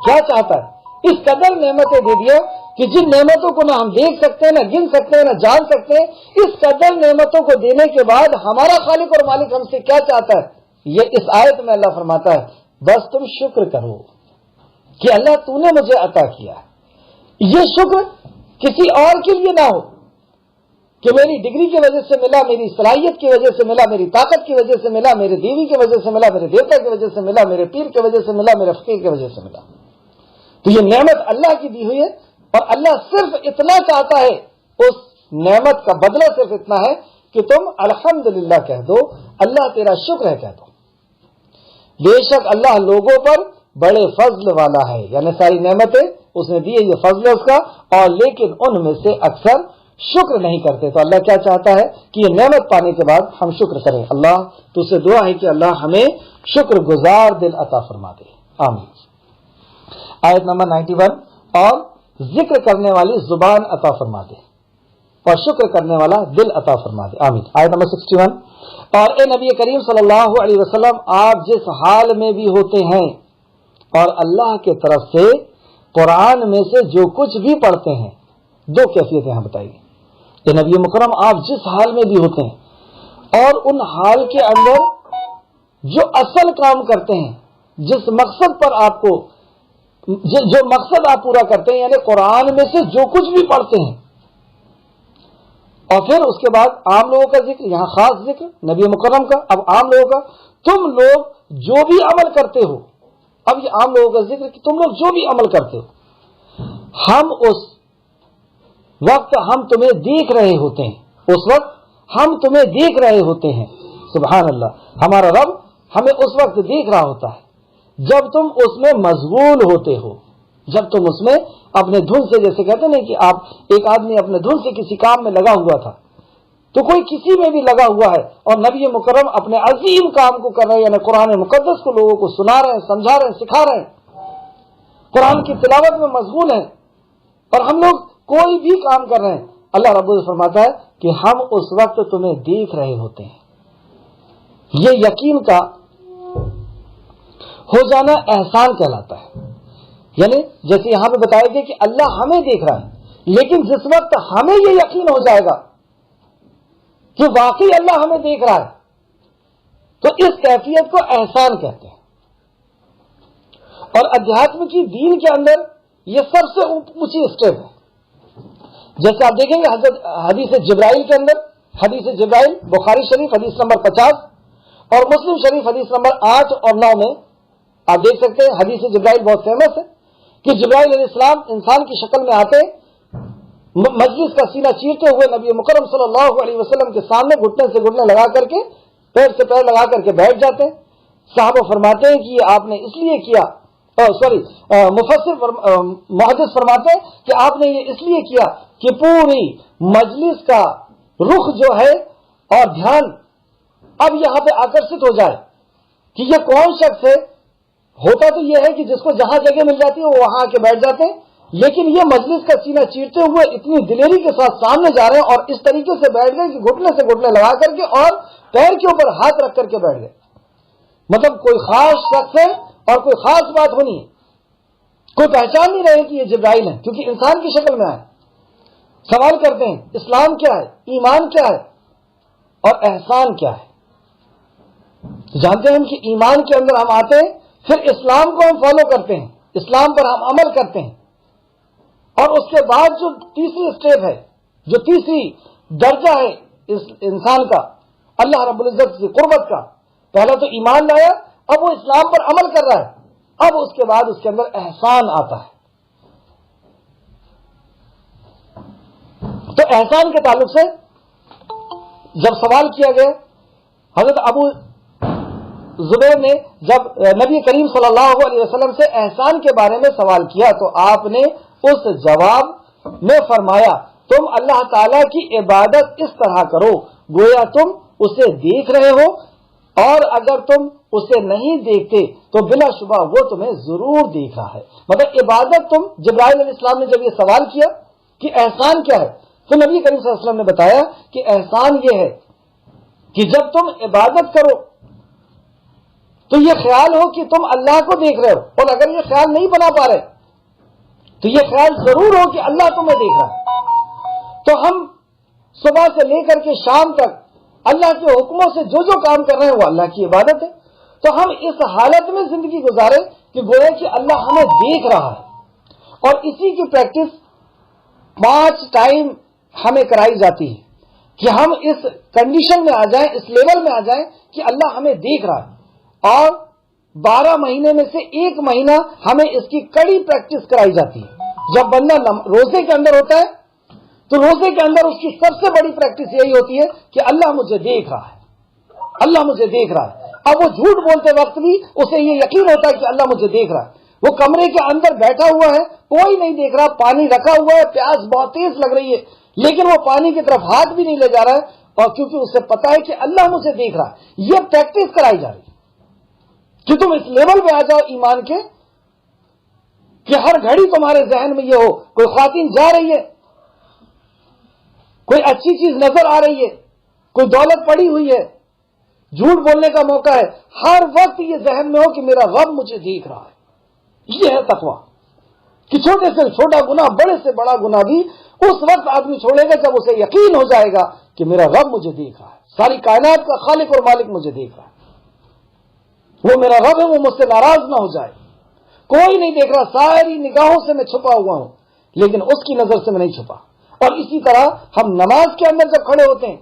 کیا چاہتا ہے؟ اس قدر نعمتیں دے دیا کہ جن نعمتوں کو نہ ہم دیکھ سکتے ہیں، نہ گن سکتے ہیں، نہ جان سکتے ہیں، اس قدر نعمتوں کو دینے کے بعد ہمارا خالق اور مالک ہم سے کیا چاہتا ہے؟ یہ اس آیت میں اللہ فرماتا ہے بس تم شکر کرو کہ اللہ تو نے مجھے عطا کیا ہے۔ یہ شکر کسی اور کے لیے نہ ہو کہ میری ڈگری کی وجہ سے ملا، میری صلاحیت کی وجہ سے ملا، میری طاقت کی وجہ سے ملا، میرے دیوی کی وجہ سے ملا، میرے دیوتا کی وجہ سے ملا، میرے پیر کی وجہ سے ملا، میرے فقیر کی وجہ سے ملا۔ تو یہ نعمت اللہ کی دی ہوئی ہے، اور اللہ صرف اتنا چاہتا ہے، اس نعمت کا بدلہ صرف اتنا ہے کہ تم الحمدللہ کہہ دو، اللہ تیرا شکر ہے کہہ دو۔ بے شک اللہ لوگوں پر بڑے فضل والا ہے، یعنی ساری نعمتیں اس نے دی ہے، یہ فضل ہے اس کا، اور لیکن ان میں سے اکثر شکر نہیں کرتے۔ تو اللہ کیا چاہتا ہے کہ یہ نعمت پانے کے بعد ہم شکر کریں۔ اللہ تو سے دعا ہے کہ اللہ ہمیں شکر گزار دل عطا فرما دے، آمین۔ آیت نمبر 91، اور ذکر کرنے والی زبان عطا فرما دے اور شکر کرنے والا دل عطا فرما دے، آمین۔ آیت نمبر 61، اور اے نبی کریم صلی اللہ علیہ وسلم آپ جس حال میں بھی ہوتے ہیں اور اللہ کے طرف سے قرآن میں سے جو کچھ بھی پڑھتے ہیں، دو کیفیتیں ہم بتائیے۔ اے نبی مکرم آپ جس حال میں بھی ہوتے ہیں اور ان حال کے اندر جو اصل کام کرتے ہیں، جس مقصد پر آپ کو جو مقصد آپ پورا کرتے ہیں، یعنی قرآن میں سے جو کچھ بھی پڑھتے ہیں، اور پھر اس کے بعد عام لوگوں کا ذکر، یہاں خاص ذکر نبی مکرم کا، اب عام لوگوں کا، تم لوگ جو بھی عمل کرتے ہو، اب یہ عام لوگوں کا ذکر کہ تم لوگ جو بھی عمل کرتے ہو، ہم اس وقت ہم تمہیں دیکھ رہے ہوتے ہیں، اس وقت ہم تمہیں دیکھ رہے ہوتے ہیں۔ سبحان اللہ، ہمارا رب ہمیں اس وقت دیکھ رہا ہوتا ہے جب تم اس میں مشغول ہوتے ہو، جب تم اس میں اپنے دھن سے، جیسے کہتے ہیں کہ آپ ایک آدمی اپنے دھن سے کسی کام میں لگا ہوا تھا، تو کوئی کسی میں بھی لگا ہوا ہے اور نبی مکرم اپنے عظیم کام کو کر رہے ہیں، یعنی قرآن مقدس کو لوگوں کو سنا رہے ہیں، سمجھا رہے ہیں، سکھا رہے ہیں، قرآن کی تلاوت میں مشغول ہیں، اور ہم لوگ کوئی بھی کام کر رہے ہیں، اللہ رب العزت فرماتا ہے کہ ہم اس وقت تمہیں دیکھ رہے ہوتے ہیں۔ یہ یقین کا ہو جانا احسان کہلاتا ہے، یعنی جیسے یہاں پہ بتایا گیا کہ اللہ ہمیں دیکھ رہا ہے، لیکن جس وقت ہمیں یہ یقین ہو جائے گا کہ واقعی اللہ ہمیں دیکھ رہا ہے، تو اس کیفیت کو احسان کہتے ہیں۔ اور ادھیاتم کی دین کے اندر یہ سب سے اونچی اسٹیپ ہے۔ جیسے آپ دیکھیں گے حدیث جبرائیل کے اندر، حدیث جبرائیل بخاری شریف حدیث نمبر 50 اور مسلم شریف حدیث نمبر 8 اور 9 میں آپ دیکھ سکتے ہیں، حدیث جبرائیل بہت فیمس ہے کہ جبرائیل علیہ السلام انسان کی شکل میں آتے، مجلس کا سینہ چیرتے ہوئے نبی مکرم صلی اللہ علیہ وسلم کے سامنے گھٹنے سے گھٹنے لگا کر کے، پیر سے پیر لگا کر کے بیٹھ جاتے ہیں۔ صحابہ فرماتے ہیں کہ یہ آپ نے اس لیے کیا، محدث فرماتے ہیں کہ آپ نے یہ اس لیے کیا کہ پوری مجلس کا رخ جو ہے اور دھیان اب یہاں پہ آکرشت ہو جائے کہ یہ کون شخص ہے۔ ہوتا تو یہ ہے کہ جس کو جہاں جگہ مل جاتی ہے وہ وہاں آ کے بیٹھ جاتے ہیں، لیکن یہ مجلس کا سینہ چیرتے ہوئے اتنی دلیری کے ساتھ سامنے جا رہے ہیں اور اس طریقے سے بیٹھ گئے کہ گھٹنے سے گھٹنے لگا کر کے اور پیر کے اوپر ہاتھ رکھ کر کے بیٹھ گئے۔ مطلب کوئی خاص شخص ہے اور کوئی خاص بات ہونی ہے، کوئی پہچان نہیں رہے کہ یہ جبرائیل ہے، کیونکہ انسان کی شکل میں آئے۔ سوال کرتے ہیں اسلام کیا ہے، ایمان کیا ہے اور احسان کیا ہے؟ جانتے ہیں ہم کہ ایمان کے اندر ہم آتے ہیں، پھر اسلام کو ہم فالو کرتے ہیں، اسلام پر ہم عمل کرتے ہیں، اور اس کے بعد جو تیسری اسٹیپ ہے، جو تیسری درجہ ہے اس انسان کا اللہ رب العزت سے قربت کا، پہلا تو ایمان لایا، اب وہ اسلام پر عمل کر رہا ہے، اب اس کے بعد اس کے اندر احسان آتا ہے۔ تو احسان کے تعلق سے جب سوال کیا گیا، حضرت ابو زبیر نے جب نبی کریم صلی اللہ علیہ وسلم سے احسان کے بارے میں سوال کیا تو آپ نے اس جواب میں فرمایا، تم اللہ تعالی کی عبادت اس طرح کرو گویا تم اسے دیکھ رہے ہو، اور اگر تم اسے نہیں دیکھتے تو بلا شبہ وہ تمہیں ضرور دیکھ رہا ہے۔ مطلب عبادت تم، جبرائیل علیہ السلام نے جب یہ سوال کیا کہ احسان کیا ہے، تو نبی کریم صلی اللہ علیہ وسلم نے بتایا کہ احسان یہ ہے کہ جب تم عبادت کرو تو یہ خیال ہو کہ تم اللہ کو دیکھ رہے ہو، اور اگر یہ خیال نہیں بنا پا رہے تو یہ خیال ضرور ہو کہ اللہ تمہیں دیکھ رہا ہے. تو ہم صبح سے لے کر کے شام تک اللہ کے حکموں سے جو جو کام کر رہے ہیں وہ اللہ کی عبادت ہے. تو ہم اس حالت میں زندگی گزارے کہ گویا کہ اللہ ہمیں دیکھ رہا ہے. اور اسی کی پریکٹس 5 ٹائم ہمیں کرائی جاتی ہے کہ ہم اس کنڈیشن میں آ جائیں, اس لیول میں آ جائیں کہ اللہ ہمیں دیکھ رہا ہے. اور 12 مہینے میں سے 1 مہینہ ہمیں اس کی کڑی پریکٹس کرائی جاتی ہے. جب بندہ روزے کے اندر ہوتا ہے تو روزے کے اندر اس کی سب سے بڑی پریکٹس یہی ہوتی ہے کہ اللہ مجھے دیکھ رہا ہے, اللہ مجھے دیکھ رہا ہے. اب وہ جھوٹ بولتے وقت بھی اسے یہ یقین ہوتا ہے کہ اللہ مجھے دیکھ رہا ہے. وہ کمرے کے اندر بیٹھا ہوا ہے, کوئی نہیں دیکھ رہا, پانی رکھا ہوا ہے, پیاس بہت تیز لگ رہی ہے, لیکن وہ پانی کی طرف ہاتھ بھی نہیں لے جا رہا ہے, اور کیونکہ اسے پتا ہے کہ اللہ مجھے دیکھ رہا ہے. یہ پریکٹس کرائی جا رہی ہے کہ تم اس لیول پہ آ جاؤ ایمان کے کہ ہر گھڑی تمہارے ذہن میں یہ ہو, کوئی خواتین جا رہی ہے, کوئی اچھی چیز نظر آ رہی ہے, کوئی دولت پڑی ہوئی ہے, جھوٹ بولنے کا موقع ہے, ہر وقت یہ ذہن میں ہو کہ میرا رب مجھے دیکھ رہا ہے. یہ ہے تقویٰ کہ چھوٹے سے چھوٹا گناہ, بڑے سے بڑا گناہ بھی اس وقت آدمی چھوڑے گا جب اسے یقین ہو جائے گا کہ میرا رب مجھے دیکھ رہا ہے, ساری کائنات کا خالق اور مالک مجھے دیکھ رہا ہے, وہ میرا رب ہے, وہ مجھ سے ناراض نہ ہو جائے. کوئی نہیں دیکھ رہا, ساری نگاہوں سے میں چھپا ہوا ہوں لیکن اس کی نظر سے میں نہیں چھپا. اور اسی طرح ہم نماز کے اندر جب کھڑے ہوتے ہیں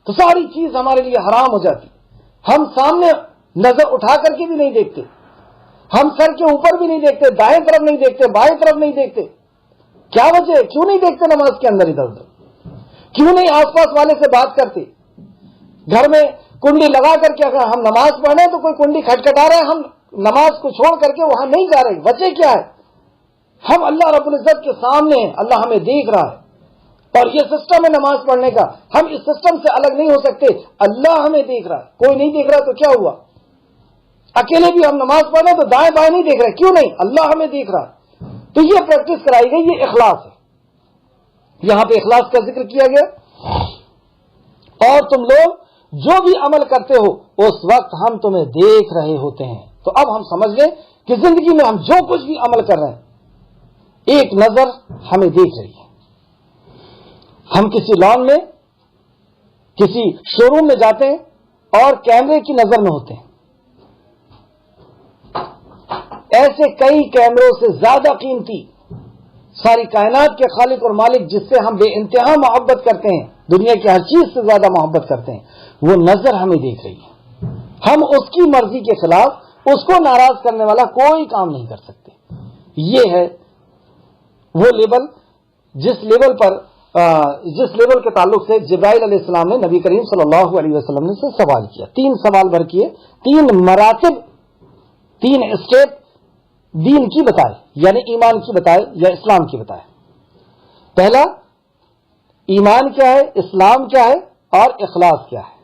تو ساری چیز ہمارے لیے حرام ہو جاتی. ہم سامنے نظر اٹھا کر کے بھی نہیں دیکھتے, ہم سر کے اوپر بھی نہیں دیکھتے, دائیں طرف نہیں دیکھتے, بائیں طرف نہیں دیکھتے. کیا وجہ ہے؟ کیوں نہیں دیکھتے نماز کے اندر ادھر ادھر؟ کیوں نہیں آس پاس والے سے بات کرتے؟ گھر میں کنڈی لگا کر کے اگر ہم نماز پڑھیں تو کوئی کنڈی کھٹکھٹا رہا ہے, ہم نماز کو چھوڑ کر کے وہاں نہیں جا رہے. وجہ کیا ہے؟ ہم اللہ رب العزت کے سامنے ہیں, اللہ ہمیں دیکھ رہا ہے, اور یہ سسٹم ہے نماز پڑھنے کا. ہم اس سسٹم سے الگ نہیں ہو سکتے. اللہ ہمیں دیکھ رہا ہے, کوئی نہیں دیکھ رہا تو کیا ہوا؟ اکیلے بھی ہم نماز پڑھ رہے ہیں تو دائیں بائیں نہیں دیکھ رہے, کیوں نہیں؟ اللہ ہمیں دیکھ رہا ہے. تو یہ پریکٹس کرائی گئی, یہ اخلاص ہے. یہاں پہ اخلاص کا ذکر کیا گیا. اور تم لوگ جو بھی عمل کرتے ہو اس وقت ہم تمہیں دیکھ رہے ہوتے ہیں. تو اب ہم سمجھ گئے کہ زندگی میں ہم جو کچھ بھی عمل کر رہے ہیں ایک نظر ہمیں دیکھ رہی ہے. ہم کسی لان میں, کسی شو روم میں جاتے ہیں اور کیمرے کی نظر میں ہوتے ہیں. ایسے کئی کیمروں سے زیادہ قیمتی ساری کائنات کے خالق اور مالک جس سے ہم بے انتہا محبت کرتے ہیں, دنیا کی ہر چیز سے زیادہ محبت کرتے ہیں, وہ نظر ہمیں دیکھ رہی ہے. ہم اس کی مرضی کے خلاف اس کو ناراض کرنے والا کوئی کام نہیں کر سکتے. یہ ہے وہ لیول جس لیول کے تعلق سے جبرائیل علیہ السلام نے نبی کریم صلی اللہ علیہ وسلم سے سوال کیا. 3 سوال بھر کیے, 3 مراتب, 3 اسٹیپ دین کی بتائے, یعنی ایمان کی بتائے یا اسلام کی بتائے. پہلا ایمان کیا ہے, اسلام کیا ہے اور اخلاص کیا ہے.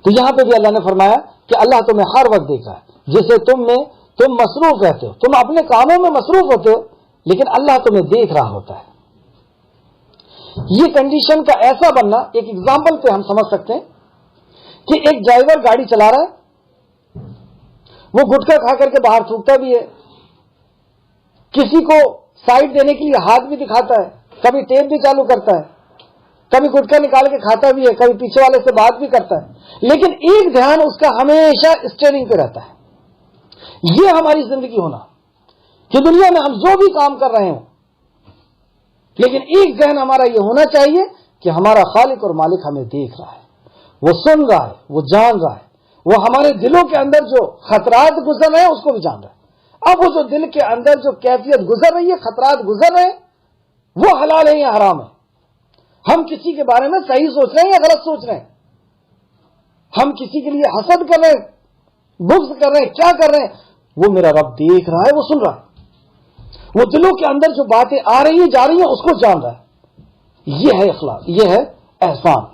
تو یہاں پہ بھی اللہ نے فرمایا کہ اللہ تمہیں ہر وقت دیکھ رہا ہے, جسے تم مصروف رہتے ہو, تم اپنے کاموں میں مصروف ہوتے ہو لیکن اللہ تمہیں دیکھ رہا ہوتا ہے. یہ کنڈیشن کا ایسا بننا, ایک ایگزامپل پہ ہم سمجھ سکتے ہیں کہ ایک ڈرائیور گاڑی چلا رہا ہے, وہ گٹکا کھا کر کے باہر تھوکتا بھی ہے, کسی کو سائڈ دینے کے لیے ہاتھ بھی دکھاتا ہے, کبھی ٹیپ بھی چالو کرتا ہے, کبھی گٹکا نکال کے کھاتا بھی ہے, کبھی پیچھے والے سے بات بھی کرتا ہے, لیکن ایک دھیان اس کا ہمیشہ اسٹیئرنگ پہ رہتا ہے. یہ ہماری زندگی ہونا کہ دنیا میں ہم جو بھی کام کر رہے ہوں لیکن ایک ذہن ہمارا یہ ہونا چاہیے کہ ہمارا خالق اور مالک ہمیں دیکھ رہا ہے, وہ سن رہا ہے, وہ جان رہا ہے, وہ ہمارے دلوں کے اندر جو خطرات گزر رہے ہیں اس کو بھی جان رہا ہے. اب وہ جو دل کے اندر جو کیفیت گزر رہی ہے, خطرات گزر رہے ہیں, وہ حلال ہے یا حرام ہے؟ ہم کسی کے بارے میں صحیح سوچ رہے ہیں یا غلط سوچ رہے ہیں؟ ہم کسی کے لیے حسد کر رہے ہیں, بغض کر رہے ہیں, کیا کر رہے ہیں؟ وہ میرا رب دیکھ رہا ہے, وہ سن رہا ہے, وہ دلوں کے اندر جو باتیں آ رہی ہیں جا رہی ہیں اس کو جان رہا ہے. یہ ہے اخلاص, یہ ہے احسان.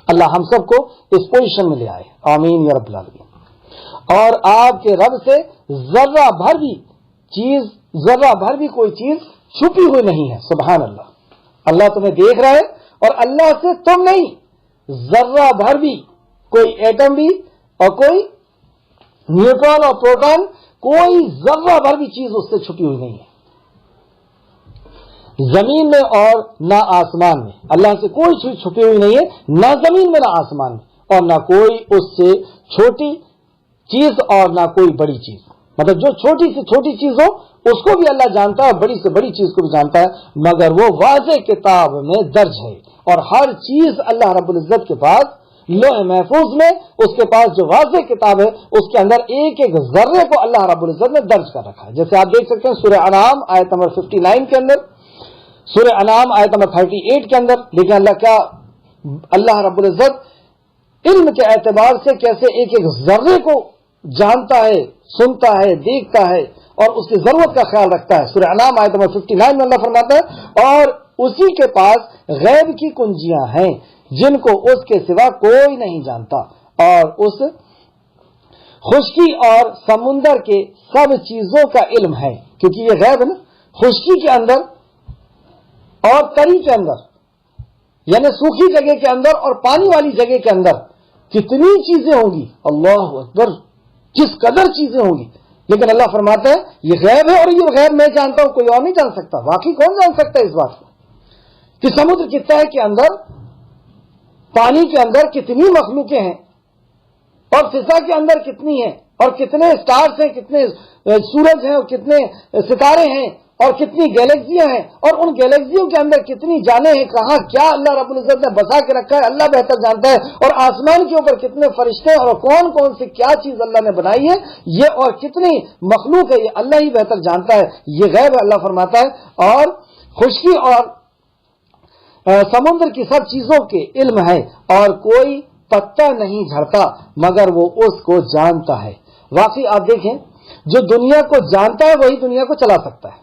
اللہ ہم سب کو اس پوزیشن میں لے آئے, آمین یا رب العالمین. اور آپ کے رب سے ذرہ بھر بھی کوئی چیز چھپی ہوئی نہیں ہے. سبحان اللہ, اللہ تمہیں دیکھ رہا ہے اور اللہ سے تم نہیں, ذرہ بھر بھی, کوئی ایٹم بھی اور کوئی نیوٹرون اور پروٹون, کوئی ذرہ بھر بھی چیز اس سے چھپی ہوئی نہیں ہے. زمین میں اور نہ آسمان میں. اللہ سے کوئی چیز چھپی ہوئی نہیں ہے، نہ زمین میں نہ آسمان میں، اور نہ کوئی اس سے چھوٹی چیز اور نہ کوئی بڑی چیز. مطلب جو چھوٹی سے چھوٹی چیز ہو اس کو بھی اللہ جانتا ہے، بڑی سے بڑی چیز کو بھی جانتا ہے، مگر وہ واضح کتاب میں درج ہے. اور ہر چیز اللہ رب العزت کے پاس لوح محفوظ میں، اس کے پاس جو واضح کتاب ہے اس کے اندر ایک ایک ذرے کو اللہ رب العزت نے درج کر رکھا ہے. جیسے آپ دیکھ سکتے ہیں سورہ انعام آیت نمبر 59 کے اندر، سورہ انعام آیت نمبر 38 کے اندر. لیکن اللہ رب العزت علم کے اعتبار سے کیسے ایک ایک ذرے کو جانتا ہے، سنتا ہے، دیکھتا ہے اور اس کی ضرورت کا خیال رکھتا ہے. سورہ انعام آیت نمبر 59 میں اللہ فرماتا ہے اور اسی کے پاس غیب کی کنجیاں ہیں جن کو اس کے سوا کوئی نہیں جانتا، اور اس خشکی اور سمندر کے سب چیزوں کا علم ہے. کیونکہ یہ غیب ہے نا، خشکی کے اندر اور تری کے اندر، یعنی سوکھی جگہ کے اندر اور پانی والی جگہ کے اندر کتنی چیزیں ہوں گی، اللہ اکبر، کس قدر چیزیں ہوں گی. لیکن اللہ فرماتا ہے یہ غیب ہے، اور یہ غیب میں جانتا ہوں، کوئی اور نہیں جان سکتا. واقعی کون جان سکتا ہے اس بات کو کہ سمندر کی تہہ کے اندر، پانی کے اندر کتنی مخلوقیں ہیں، اور فضا کے اندر کتنی ہیں، اور کتنے سٹارز ہیں، کتنے سورج ہیں، اور کتنے ستارے ہیں، اور کتنی گیلیکسیاں ہیں، اور ان گیلیکسیوں کے اندر کتنی جانیں ہیں، کہاں کیا اللہ رب العزت نے بسا کے رکھا ہے اللہ بہتر جانتا ہے. اور آسمان کے اوپر کتنے فرشتے اور کون کون سی کیا چیز اللہ نے بنائی ہے، یہ اور کتنی مخلوق ہے، یہ اللہ ہی بہتر جانتا ہے. یہ غیب ہے. اللہ فرماتا ہے اور خشکی اور سمندر کی سب چیزوں کے علم ہے، اور کوئی پتا نہیں جھڑتا مگر وہ اس کو جانتا ہے. واقعی آپ دیکھیں، جو دنیا کو جانتا ہے وہی دنیا کو چلا سکتا ہے.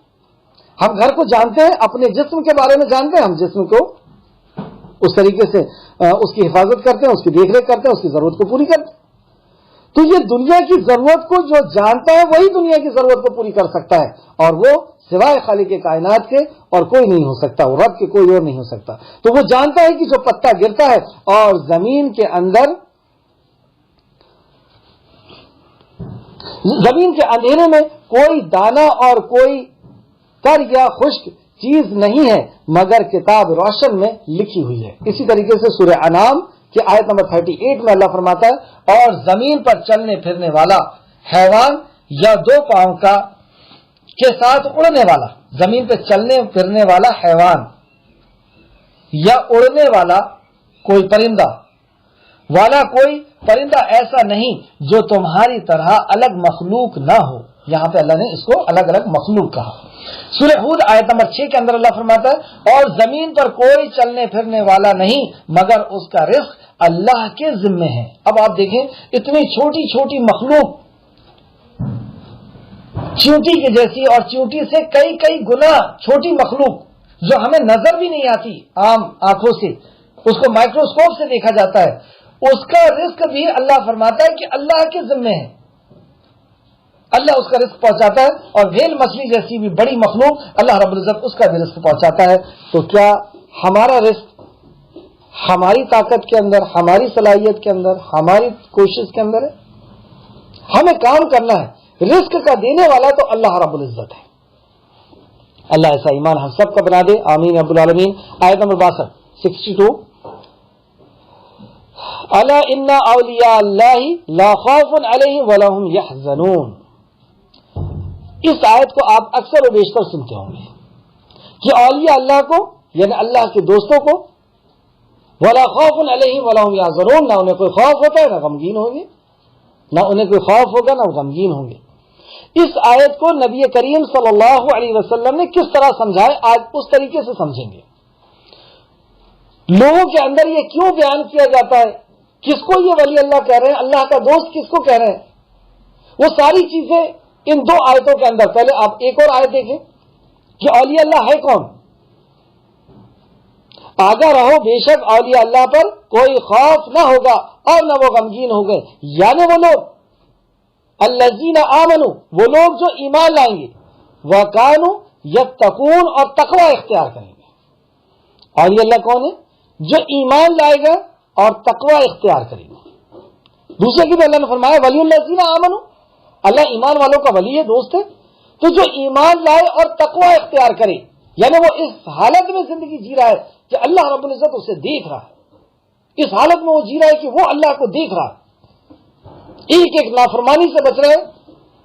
ہم گھر کو جانتے ہیں، اپنے جسم کے بارے میں جانتے ہیں، ہم جسم کو اس طریقے سے اس کی حفاظت کرتے ہیں، اس کی دیکھ ریکھ کرتے ہیں، اس کی ضرورت کو پوری کرتے ہیں. تو یہ دنیا کی ضرورت کو جو جانتا ہے وہی دنیا کی ضرورت کو پوری کر سکتا ہے، اور وہ سوائے خالق کائنات کے اور کوئی نہیں ہو سکتا، وہ رب کے کوئی اور نہیں ہو سکتا. تو وہ جانتا ہے کہ جو پتا گرتا ہے اور زمین کے اندھیرے میں کوئی دانہ اور کوئی تر یا خشک چیز نہیں ہے مگر کتاب روشن میں لکھی ہوئی ہے. اسی طریقے سے سورہ انعام کی آیت نمبر 38 میں اللہ فرماتا ہے اور زمین پر چلنے پھرنے والا حیوان یا دو پاؤں کے ساتھ اڑنے والا، زمین پہ چلنے پھرنے والا حیوان یا اڑنے والا کوئی پرندہ والا کوئی پرندہ ایسا نہیں جو تمہاری طرح الگ مخلوق نہ ہو. یہاں پہ اللہ نے اس کو الگ الگ مخلوق کہا. سورہ ہود آیت نمبر 6 کے اندر اللہ فرماتا ہے اور زمین پر کوئی چلنے پھرنے والا نہیں مگر اس کا رزق اللہ کے ذمے ہے. اب آپ دیکھیں اتنی چھوٹی چھوٹی مخلوق، چیونٹی کی جیسی اور چیونٹی سے کئی کئی گنا چھوٹی مخلوق جو ہمیں نظر بھی نہیں آتی عام آنکھوں سے، اس کو مائکروسکوپ سے دیکھا جاتا ہے، اس کا رزق بھی اللہ فرماتا ہے کہ اللہ کے ذمے ہے. اللہ اس کا رزق پہنچاتا ہے، اور ویل مچھلی جیسی بھی بڑی مخلوق اللہ رب العزت اس کا بھی رزق پہنچاتا ہے. تو کیا ہمارا رزق ہماری طاقت کے اندر، ہماری صلاحیت کے اندر، ہماری کوشش کے اندر ہے؟ ہمیں کام کرنا ہے. رزق کا دینے والا تو اللہ رب العزت ہے. اللہ ایسا ایمان ہم سب کا بنا دے، آمین رب العالمین. آیت نمبر 62 الا ان اولیاء اللہ لا خوف علیہم ولا هم يحزنون. اس آیت کو آپ اکثر و بیشتر سنتے ہوں گے کہ اولیاء اللہ کو یعنی اللہ کے دوستوں کو ولا خوف علیہم ولا هم يحزنون، نہ انہیں کوئی خوف ہوتا ہے نہ غمگین ہوں گے، نہ انہیں کوئی خوف ہوگا نہ غمگین ہوں گے. اس آیت کو نبی کریم صلی اللہ علیہ وسلم نے کس طرح سمجھائے، آج اس طریقے سے سمجھیں گے. لوگوں کے اندر یہ کیوں بیان کیا جاتا ہے، کس کو یہ ولی اللہ کہہ رہے ہیں، اللہ کا دوست کس کو کہہ رہے ہیں، وہ ساری چیزیں ان دو آیتوں کے اندر. پہلے آپ ایک اور آیت دیکھیں کہ اولیاء اللہ ہے کون. آگاہ رہو بے شک اولیاء اللہ پر کوئی خوف نہ ہوگا اور نہ وہ غمگین ہو گئے، یعنی وہ لوگ الذین آمنوا، وہ لوگ جو ایمان لائیں گے، وکانوا یتقون، اور تقوی اختیار کریں گے. اولیاء اللہ کون ہے؟ جو ایمان لائے گا اور تقوی اختیار کرے گا. دوسرے کی بھی اللہ نے فرمایا ولی الذین آمنوا، اللہ ایمان والوں کا ولی ہے، دوست ہے. تو جو ایمان لائے اور تقوی اختیار کرے، یعنی وہ اس حالت میں زندگی جی رہا ہے کہ اللہ رب العزت اسے دیکھ رہا ہے، اس حالت میں وہ جی رہا ہے کہ وہ اللہ کو دیکھ رہا ہے، ایک ایک نافرمانی سے بچ رہے ہیں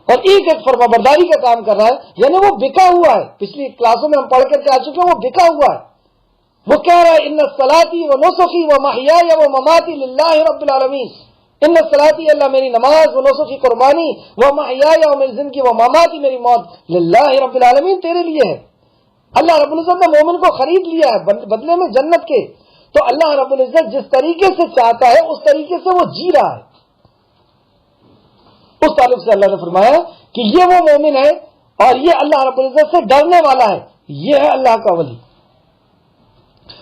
اور ایک ایک فرمانبرداری کا کام کر رہا ہے، یعنی وہ بکا ہوا ہے. پچھلی کلاسوں میں ہم پڑھ کر کے آ چکے ہیں، وہ بکا ہوا ہے. وہ کہہ رہا ہے ان صلاتی و نسخی و محیای و مماتی للہ رب العالمین، ان صلاتی اللہ میری نماز، و نسخی قربانی، و محیای و میری زندگی، و مماتی میری موت للہ رب العالمین تیرے لیے ہے. اللہ رب العزت نے مومن کو خرید لیا ہے بدلے میں جنت کے. تو اللہ رب العزت جس طریقے سے چاہتا ہے اس طریقے سے وہ جی رہا ہے. اس تعلق سے اللہ نے فرمایا کہ یہ وہ مومن ہے اور یہ اللہ رب العزت سے ڈرنے والا ہے، یہ ہے اللہ کا ولی.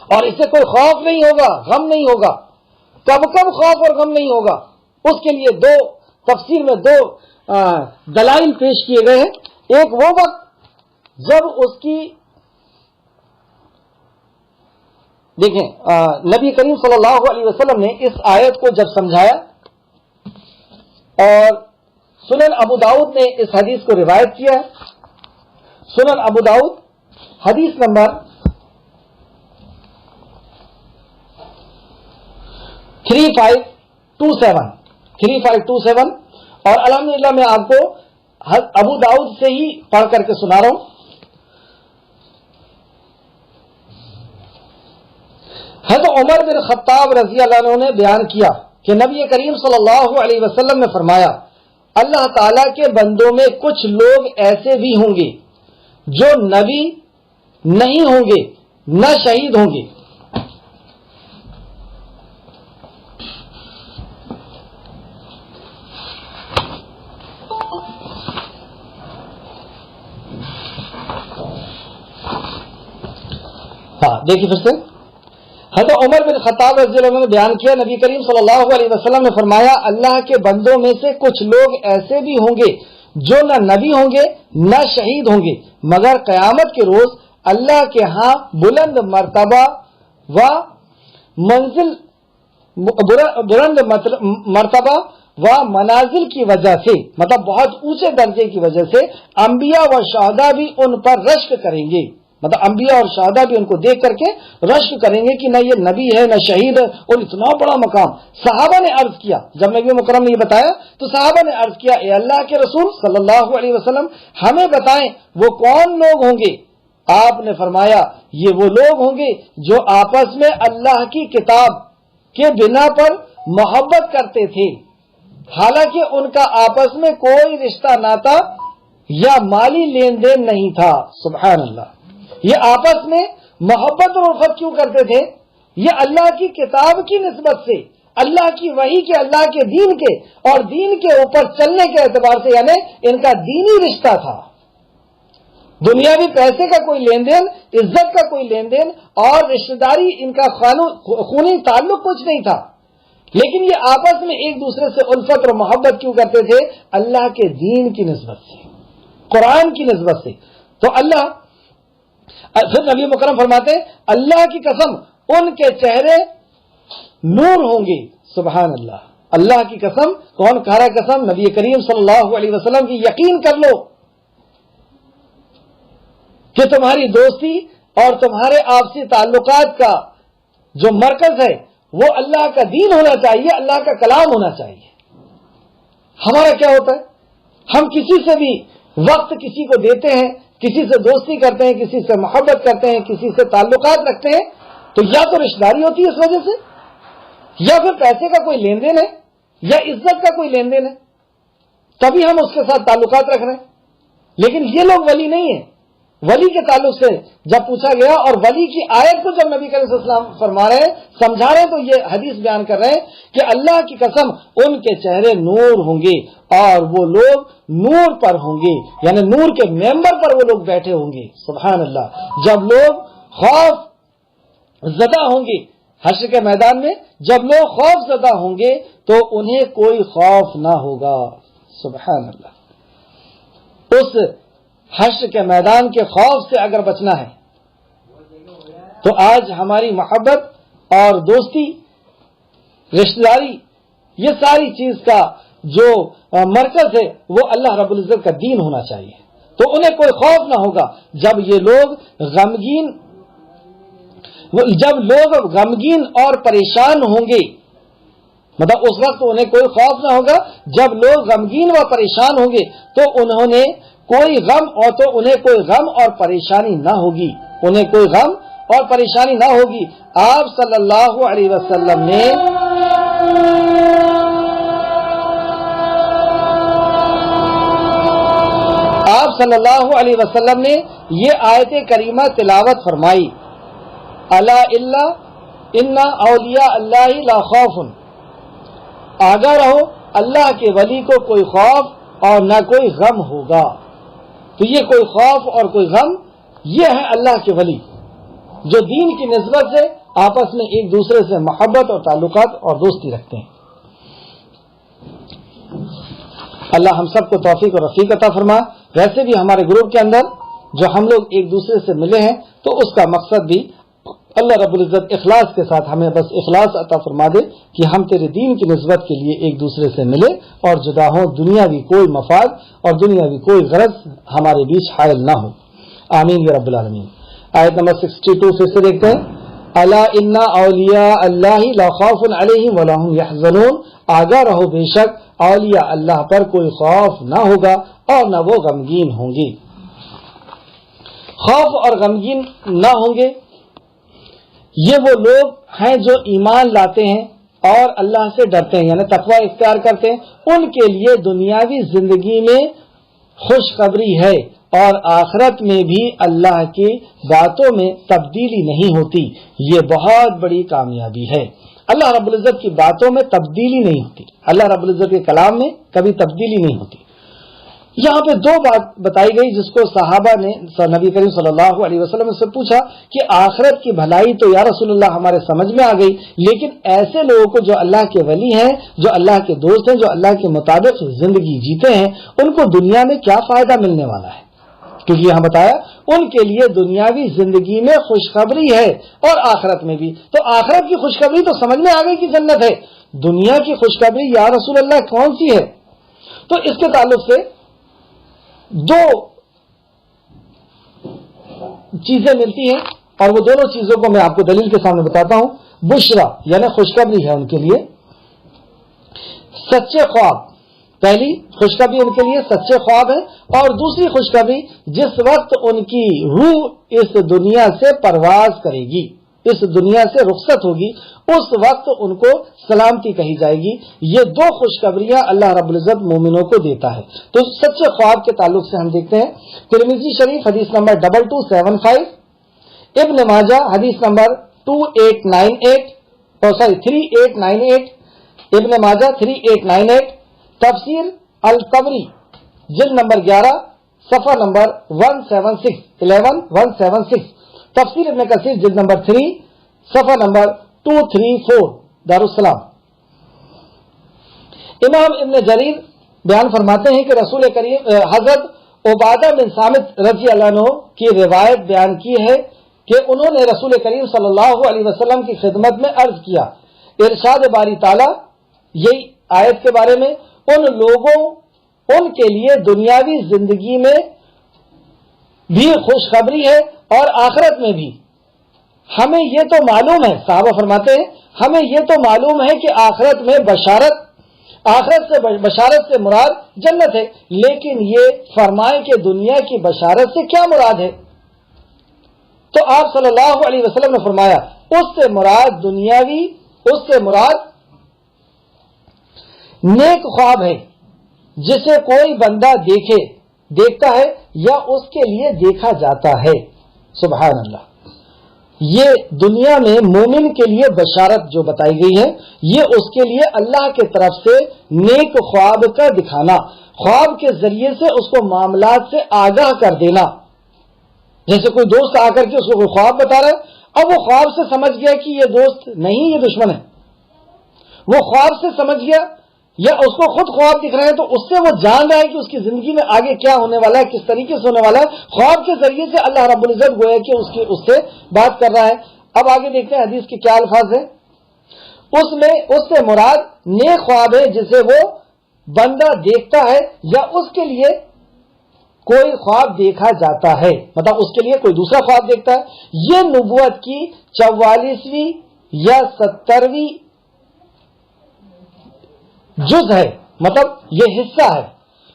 اور اس سے کوئی خوف نہیں ہوگا، غم نہیں ہوگا. کب کب خوف اور غم نہیں ہوگا، اس کے لیے دو تفسیر میں دو دلائل پیش کیے گئے ہیں. ایک وہ وقت جب اس کی دیکھیں نبی کریم صلی اللہ علیہ وسلم نے اس آیت کو جب سمجھایا، اور سنن ابو داؤد نے اس حدیث کو روایت کیا ہے. سنن ابو داؤد حدیث نمبر 3527 اور الحمدللہ میں آپ کو ابو داؤد سے ہی پڑھ کر کے سنا رہا ہوں. حضرت عمر بن خطاب رضی اللہ عنہ نے بیان کیا کہ نبی کریم صلی اللہ علیہ وسلم نے فرمایا اللہ تعالیٰ کے بندوں میں کچھ لوگ ایسے بھی ہوں گے جو نبی نہیں ہوں گے نہ شہید ہوں گے. ہاں دیکھیے پھر سے حضرت عمر بن خطاب رضی اللہ عنہ نے بیان کیا نبی کریم صلی اللہ علیہ وسلم نے فرمایا اللہ کے بندوں میں سے کچھ لوگ ایسے بھی ہوں گے جو نہ نبی ہوں گے نہ شہید ہوں گے مگر قیامت کے روز اللہ کے ہاں بلند مرتبہ و منزل و منازل کی وجہ سے، مطلب بہت اونچے درجے کی وجہ سے انبیاء و شہداء بھی ان پر رشک کریں گے. مطلب انبیاء اور شہداء بھی ان کو دیکھ کر کے رشک کریں گے کہ نہ یہ نبی ہے نہ شہید ہے، اور اتنا بڑا مقام. صحابہ نے عرض کیا، جب نبی مکرم نے یہ بتایا تو صحابہ نے عرض کیا اے اللہ کے رسول صلی اللہ علیہ وسلم ہمیں بتائیں وہ کون لوگ ہوں گے. آپ نے فرمایا یہ وہ لوگ ہوں گے جو آپس میں اللہ کی کتاب کے بنا پر محبت کرتے تھے، حالانکہ ان کا آپس میں کوئی رشتہ ناتا یا مالی لین دین نہیں تھا. سبحان اللہ. یہ آپس میں محبت اور الفت کیوں کرتے تھے؟ یہ اللہ کی کتاب کی نسبت سے، اللہ کی وحی کے، اللہ کے دین کے اور دین کے اوپر چلنے کے اعتبار سے، یعنی ان کا دینی رشتہ تھا. دنیاوی پیسے کا کوئی لین دین، عزت کا کوئی لین دین اور رشتہ داری، ان کا خونی تعلق کچھ نہیں تھا. لیکن یہ آپس میں ایک دوسرے سے الفت اور محبت کیوں کرتے تھے؟ اللہ کے دین کی نسبت سے، قرآن کی نسبت سے. تو اللہ پھر نبی مکرم فرماتے ہیں اللہ کی قسم ان کے چہرے نور ہوں گے. سبحان اللہ. اللہ کی قسم. کون کھا رہا ہے قسم؟ نبی کریم صلی اللہ علیہ وسلم کی. یقین کر لو کہ تمہاری دوستی اور تمہارے آپسی تعلقات کا جو مرکز ہے وہ اللہ کا دین ہونا چاہیے، اللہ کا کلام ہونا چاہیے. ہمارا کیا ہوتا ہے؟ ہم کسی سے بھی وقت کسی کو دیتے ہیں، کسی سے دوستی کرتے ہیں، کسی سے محبت کرتے ہیں، کسی سے تعلقات رکھتے ہیں، تو یا تو رشتہ داری ہوتی ہے اس وجہ سے، یا پھر پیسے کا کوئی لین دین ہے، یا عزت کا کوئی لین دین ہے، تبھی ہم اس کے ساتھ تعلقات رکھ رہے ہیں. لیکن یہ لوگ ولی نہیں ہیں. ولی کے تعلق سے جب پوچھا گیا اور ولی کی آیت کو جب نبی کریم صلی اللہ علیہ وسلم فرما رہے ہیں، سمجھا رہے ہیں، تو یہ حدیث بیان کر رہے ہیں کہ اللہ کی قسم ان کے چہرے نور ہوں گے اور وہ لوگ نور پر ہوں گے، یعنی نور کے ممبر پر وہ لوگ بیٹھے ہوں گے. سبحان اللہ. جب لوگ خوف زدہ ہوں گے حشر کے میدان میں، جب لوگ خوف زدہ ہوں گے تو انہیں کوئی خوف نہ ہوگا. سبحان اللہ. اس حشر کے میدان کے خوف سے اگر بچنا ہے تو آج ہماری محبت اور دوستی، رشتہ داری، یہ ساری چیز کا جو مرکز ہے وہ اللہ رب العزت کا دین ہونا چاہیے. تو انہیں کوئی خوف نہ ہوگا جب لوگ غمگین اور پریشان ہوں گے، مطلب اس وقت انہیں کوئی خوف نہ ہوگا جب لوگ غمگین و پریشان ہوں گے، تو انہیں کوئی غم اور پریشانی نہ ہوگی، انہیں کوئی غم اور پریشانی نہ ہوگی۔ آپ صلی اللہ علیہ وسلم نے یہ آیت کریمہ تلاوت فرمائی، الا ان اولیاء اللہ لا خوف، آگاہ رہو اللہ کے ولی کو کوئی خوف اور نہ کوئی غم ہوگا۔ تو یہ کوئی خوف اور کوئی غم، یہ ہے اللہ کے ولی جو دین کی نسبت سے آپس میں ایک دوسرے سے محبت اور تعلقات اور دوستی رکھتے ہیں۔ اللہ ہم سب کو توفیق اور رفیق عطا فرما۔ ویسے بھی ہمارے گروپ کے اندر جو ہم لوگ ایک دوسرے سے ملے ہیں تو اس کا مقصد بھی اللہ رب العزت اخلاص کے ساتھ ہمیں بس اخلاص عطا فرما دے کہ ہم تیرے دین کی نسبت کے لیے ایک دوسرے سے ملے اور جدا ہوں، دنیاوی کوئی مفاد اور دنیاوی کوئی غرض ہمارے بیچ حائل نہ ہو، آمین یا رب العالمین۔ آیت نمبر 62 پھر سے دیکھتے ہیں، الا ان اولیاء اللہ لا خوف علیہم ولا هم يحزنون، آگاہ رہو بے شک اولیاء اللہ پر کوئی خوف نہ ہوگا اور نہ وہ غمگین ہوں گے۔ خوف اور غمگین نہ ہوں گے، یہ وہ لوگ ہیں جو ایمان لاتے ہیں اور اللہ سے ڈرتے ہیں، یعنی تقوی اختیار کرتے ہیں، ان کے لیے دنیاوی زندگی میں خوشخبری ہے اور آخرت میں بھی اللہ کی باتوں میں تبدیلی نہیں ہوتی، یہ بہت بڑی کامیابی ہے۔ اللہ رب العزت کی باتوں میں تبدیلی نہیں ہوتی، اللہ رب العزت کے کلام میں کبھی تبدیلی نہیں ہوتی۔ یہاں پہ دو بات بتائی گئی جس کو صحابہ نے نبی کریم صلی اللہ علیہ وسلم سے پوچھا کہ آخرت کی بھلائی تو یا رسول اللہ ہمارے سمجھ میں آ گئی، لیکن ایسے لوگوں کو جو اللہ کے ولی ہیں، جو اللہ کے دوست ہیں، جو اللہ کے مطابق زندگی جیتے ہیں، ان کو دنیا میں کیا فائدہ ملنے والا ہے؟ کیونکہ یہاں بتایا ان کے لیے دنیاوی زندگی میں خوشخبری ہے اور آخرت میں بھی۔ تو آخرت کی خوشخبری تو سمجھ میں آ گئی کہ جنت ہے، دنیا کی خوشخبری یا رسول اللہ کون سی ہے؟ تو اس کے تعلق سے دو چیزیں ملتی ہیں اور وہ دونوں چیزوں کو میں آپ کو دلیل کے سامنے بتاتا ہوں۔ بشرا یعنی خوشخبری ہے ان کے لیے، سچے خواب، پہلی خوشخبری ان کے لیے سچے خواب ہے، اور دوسری خوشخبری جس وقت ان کی روح اس دنیا سے پرواز کرے گی، اس دنیا سے رخصت ہوگی، اس وقت ان کو سلامتی کہی جائے گی۔ یہ دو خوشخبریاں اللہ رب العزت مومنوں کو دیتا ہے۔ تو سچے خواب کے تعلق سے ہم دیکھتے ہیں ترمذی شریف حدیث نمبر 2275، ابن ماجہ حدیث نمبر 3898، ابن ماجہ 3898، تفسیر القبری جلد نمبر 11 صفحہ نمبر 176، تفسیر ابن کثیر جلد نمبر 3 صفحہ نمبر 234، دارالسلام۔ امام ابن جریر بیان فرماتے ہیں کہ رسول کریم حضرت عبادہ بن صامت رضی اللہ عنہ کی روایت بیان کی ہے کہ انہوں نے رسول کریم صلی اللہ علیہ وسلم کی خدمت میں عرض کیا، ارشاد باری تعالیٰ یہی آیت کے بارے میں، ان لوگوں ان کے لیے دنیاوی زندگی میں بھی خوشخبری ہے اور آخرت میں بھی۔ ہمیں یہ تو معلوم ہے، صحابہ فرماتے ہیں ہمیں یہ تو معلوم ہے کہ آخرت میں بشارت سے مراد جنت ہے، لیکن یہ فرمائیں کہ دنیا کی بشارت سے کیا مراد ہے؟ تو آپ صلی اللہ علیہ وسلم نے فرمایا اس سے مراد نیک خواب ہے جسے کوئی بندہ دیکھتا ہے یا اس کے لیے دیکھا جاتا ہے۔ سبحان اللہ، یہ دنیا میں مومن کے لیے بشارت جو بتائی گئی ہے، یہ اس کے لیے اللہ کی طرف سے نیک خواب کا دکھانا، خواب کے ذریعے سے اس کو معاملات سے آگاہ کر دینا۔ جیسے کوئی دوست آ کر کے اس کو کوئی خواب بتا رہا ہے، اب وہ خواب سے سمجھ گیا کہ یہ دوست نہیں، یہ دشمن ہے، وہ خواب سے سمجھ گیا یا اس کو خود خواب دکھ رہے ہیں تو اس سے وہ جان رہا ہے کہ اس کی زندگی میں آگے کیا ہونے والا ہے، کس طریقے سے ہونے والا ہے۔ خواب کے ذریعے سے اللہ رب العزت گویا کہ اس سے بات کر رہا ہے۔ اب آگے دیکھتے ہیں حدیث کے کیا الفاظ ہیں۔ اس سے مراد نیک خواب ہے جسے وہ بندہ دیکھتا ہے یا اس کے لیے کوئی خواب دیکھا جاتا ہے، مطلب اس کے لیے کوئی دوسرا خواب دیکھتا ہے، یہ نبوت کی 44ویں یا 70ویں جز ہے، مطلب یہ حصہ ہے،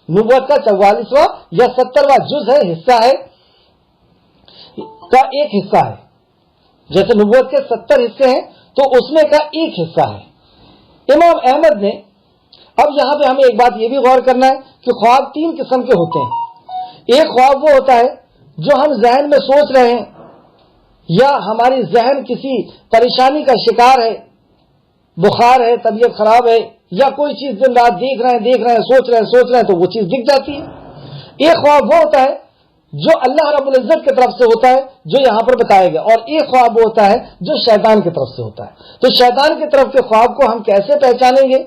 نبوت کا 44واں یا 70واں جز ہے، حصہ ہے کا ایک حصہ ہے. جیسے نبوت کے 70 حصے ہیں تو اس میں کا ایک حصہ ہے. امام احمد نے، اب یہاں پہ ہمیں ایک بات یہ بھی غور کرنا ہے کہ خواب 3 قسم کے ہوتے ہیں. ایک خواب وہ ہوتا ہے جو ہم ذہن میں سوچ رہے ہیں یا ہماری ذہن کسی پریشانی کا شکار ہے، بخار ہے، طبیعت خراب ہے، یا کوئی چیز دن رات دیکھ رہے ہیں، سوچ رہے ہیں تو وہ چیز دکھ جاتی ہے. ایک خواب وہ ہوتا ہے جو اللہ رب العزت کی طرف سے ہوتا ہے جو یہاں پر بتایا گیا، اور ایک خواب وہ ہوتا ہے جو شیطان کی طرف سے ہوتا ہے. تو شیطان کی طرف کے خواب کو ہم کیسے پہچانیں گے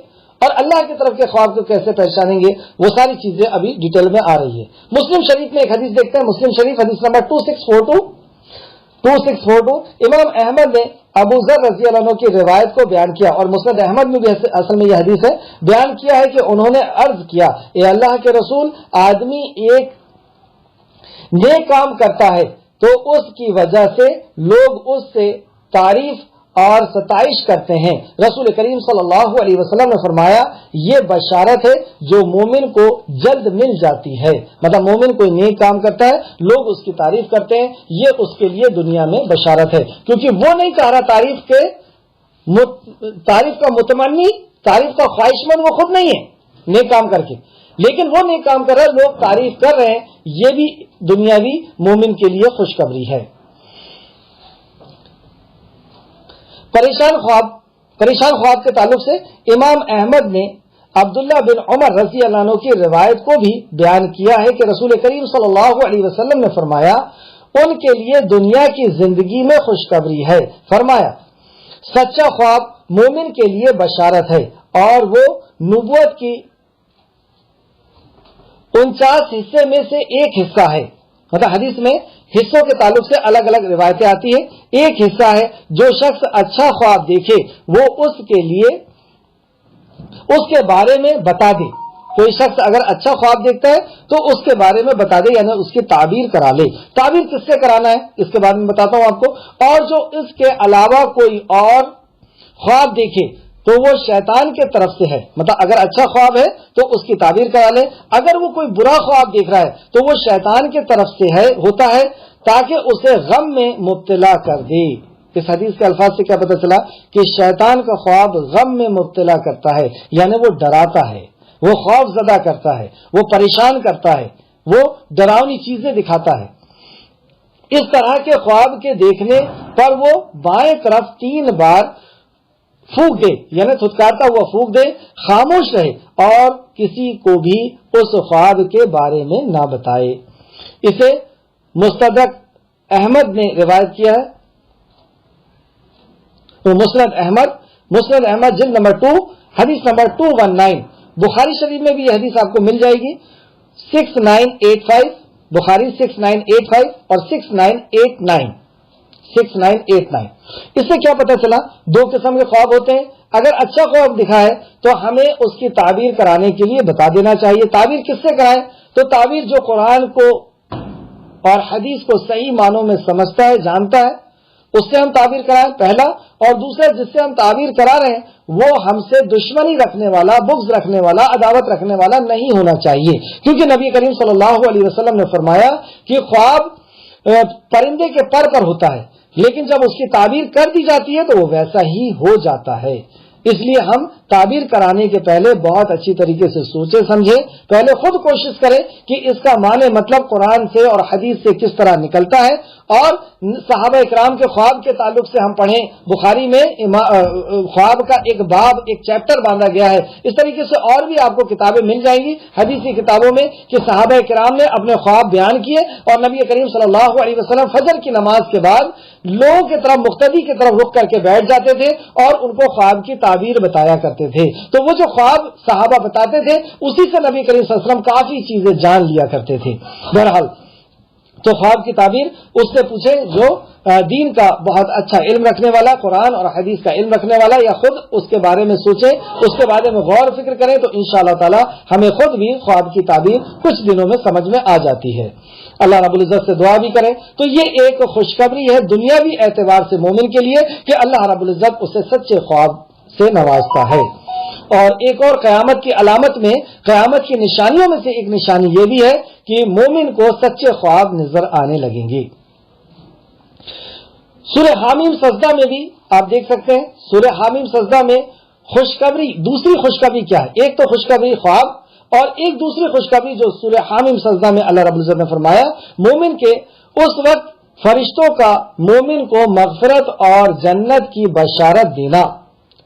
اور اللہ کی طرف کے خواب کو کیسے پہچانیں گے، وہ ساری چیزیں ابھی ڈیٹیل میں آ رہی ہے. مسلم شریف میں ایک حدیث دیکھتے ہیں، مسلم شریف حدیث نمبر 2642. امام احمد نے ابو ذر رضی اللہ عنہ کی روایت کو بیان کیا، اور مسند احمد میں بھی اصل میں یہ حدیث ہے، بیان کیا ہے کہ انہوں نے عرض کیا، اے اللہ کے رسول، آدمی ایک نیک کام کرتا ہے تو اس کی وجہ سے لوگ اس سے تعریف اور ستائش کرتے ہیں. رسول کریم صلی اللہ علیہ وسلم نے فرمایا یہ بشارت ہے جو مومن کو جلد مل جاتی ہے. مطلب مومن کوئی نیک کام کرتا ہے، لوگ اس کی تعریف کرتے ہیں، یہ اس کے لیے دنیا میں بشارت ہے، کیونکہ وہ نہیں چاہ رہا تعریف کا متمنی، تعریف کا خواہش مند وہ خود نہیں ہے نیک کام کر کے، لیکن وہ نیک کام کر رہا ہے، لوگ تعریف کر رہے ہیں، یہ بھی دنیاوی مومن کے لیے خوشخبری ہے. پریشان خواب کے تعلق سے امام احمد نے عبداللہ بن عمر رضی اللہ عنہ کی روایت کو بھی بیان کیا ہے کہ رسول کریم صلی اللہ علیہ وسلم نے فرمایا ان کے لیے دنیا کی زندگی میں خوشخبری ہے. فرمایا سچا خواب مومن کے لیے بشارت ہے اور وہ نبوت کی 49 حصے میں سے ایک حصہ ہے. مطلب حدیث میں حصوں کے تعلق سے الگ الگ روایتیں آتی ہیں. ایک حصہ ہے جو شخص اچھا خواب دیکھے وہ اس کے بارے میں بتا دے. کوئی شخص اگر اچھا خواب دیکھتا ہے تو اس کے بارے میں بتا دے، یعنی اس کی تعبیر کرا لے. تعبیر کس سے کرانا ہے اس کے بارے میں بتاتا ہوں آپ کو. اور جو اس کے علاوہ کوئی اور خواب دیکھے تو وہ شیطان کے طرف سے ہے. مطلب اگر اچھا خواب ہے تو اس کی تعبیر کرا لے، اگر وہ کوئی برا خواب دیکھ رہا ہے تو وہ شیطان کے طرف سے ہوتا ہے تاکہ اسے غم میں مبتلا کر دے. اس حدیث کے الفاظ سے کیا پتہ چلا کہ شیطان کا خواب غم میں مبتلا کرتا ہے، یعنی وہ ڈراتا ہے، وہ خوف زدہ کرتا ہے، وہ پریشان کرتا ہے، وہ ڈراؤنی چیزیں دکھاتا ہے. اس طرح کے خواب کے دیکھنے پر وہ بائیں طرف 3 بار پھونک دے، یعنی تھتکارتا ہوا پھونک دے، خاموش رہے اور کسی کو بھی اس خواب کے بارے میں نہ بتائے. اسے مستدرک احمد نے روایت کیا ہے. تو مسند احمد جلد نمبر 2 حدیث نمبر 219. بخاری شریف میں بھی یہ حدیث آپ کو مل جائے گی 6985. بخاری 6985 اور 6989. اس سے کیا پتہ چلا 2 قسم کے خواب ہوتے ہیں. اگر اچھا خواب دکھا ہے تو ہمیں اس کی تعبیر کرانے کے لیے بتا دینا چاہیے. تعبیر کس سے کرائیں؟ تو تعبیر جو قرآن کو اور حدیث کو صحیح معنوں میں سمجھتا ہے، جانتا ہے، اس سے ہم تعبیر کرائیں پہلا. اور دوسرا جس سے ہم تعبیر کرا رہے ہیں وہ ہم سے دشمنی رکھنے والا، بغض رکھنے والا، عداوت رکھنے والا نہیں ہونا چاہیے. کیونکہ نبی کریم صلی اللہ علیہ وسلم نے فرمایا کہ خواب پرندے کے پر ہوتا ہے، لیکن جب اس کی تعبیر کر دی جاتی ہے تو وہ ویسا ہی ہو جاتا ہے. اس لیے ہم تعبیر کرانے کے پہلے بہت اچھی طریقے سے سوچے سمجھے، پہلے خود کوشش کریں کہ اس کا معنی مطلب قرآن سے اور حدیث سے کس طرح نکلتا ہے. اور صحابہ اکرام کے خواب کے تعلق سے ہم پڑھیں، بخاری میں خواب کا ایک باب، ایک چیپٹر باندھا گیا ہے. اس طریقے سے اور بھی آپ کو کتابیں مل جائیں گی حدیثی کتابوں میں کہ صحابہ اکرام نے اپنے خواب بیان کیے اور نبی کریم صلی اللہ علیہ وسلم فجر کی نماز کے بعد لوگوں کی طرف، مقتدی کی طرف رخ کر کے بیٹھ جاتے تھے اور ان کو خواب کی تعبیر بتایا کرتے تھے. تو وہ جو خواب صحابہ بتاتے تھے اسی سے نبی کریم صلی اللہ علیہ وسلم کافی چیزیں جان لیا کرتے تھے. بہرحال تو خواب کی تعبیر اس سے پوچھیں جو دین کا بہت اچھا علم رکھنے والا، قرآن اور حدیث کا علم رکھنے والا، یا خود اس کے بارے میں سوچیں، اس کے بارے میں غور و فکر کریں، تو انشاءاللہ تعالی ہمیں خود بھی خواب کی تعبیر کچھ دنوں میں سمجھ میں آ جاتی ہے۔ اللہ رب العزت سے دعا بھی کریں تو یہ ایک خوشخبری ہے دنیاوی اعتبار سے مومن کے لیے کہ اللہ رب العزت اسے سچے خواب سے نوازتا ہے۔ اور ایک اور قیامت کی علامت میں، قیامت کی نشانیوں میں سے ایک نشانی یہ بھی ہے کہ مومن کو سچے خواب نظر آنے لگیں گے۔ سورہ حامیم سجدہ میں بھی آپ دیکھ سکتے ہیں، سورہ حامیم سجدہ میں خوشخبری، دوسری خوشخبری کیا ہے؟ ایک تو خوشخبری خواب، اور ایک دوسری خوشخبری جو سورہ حامیم سجدہ میں اللہ رب العزت نے فرمایا، مومن کے اس وقت فرشتوں کا مومن کو مغفرت اور جنت کی بشارت دینا،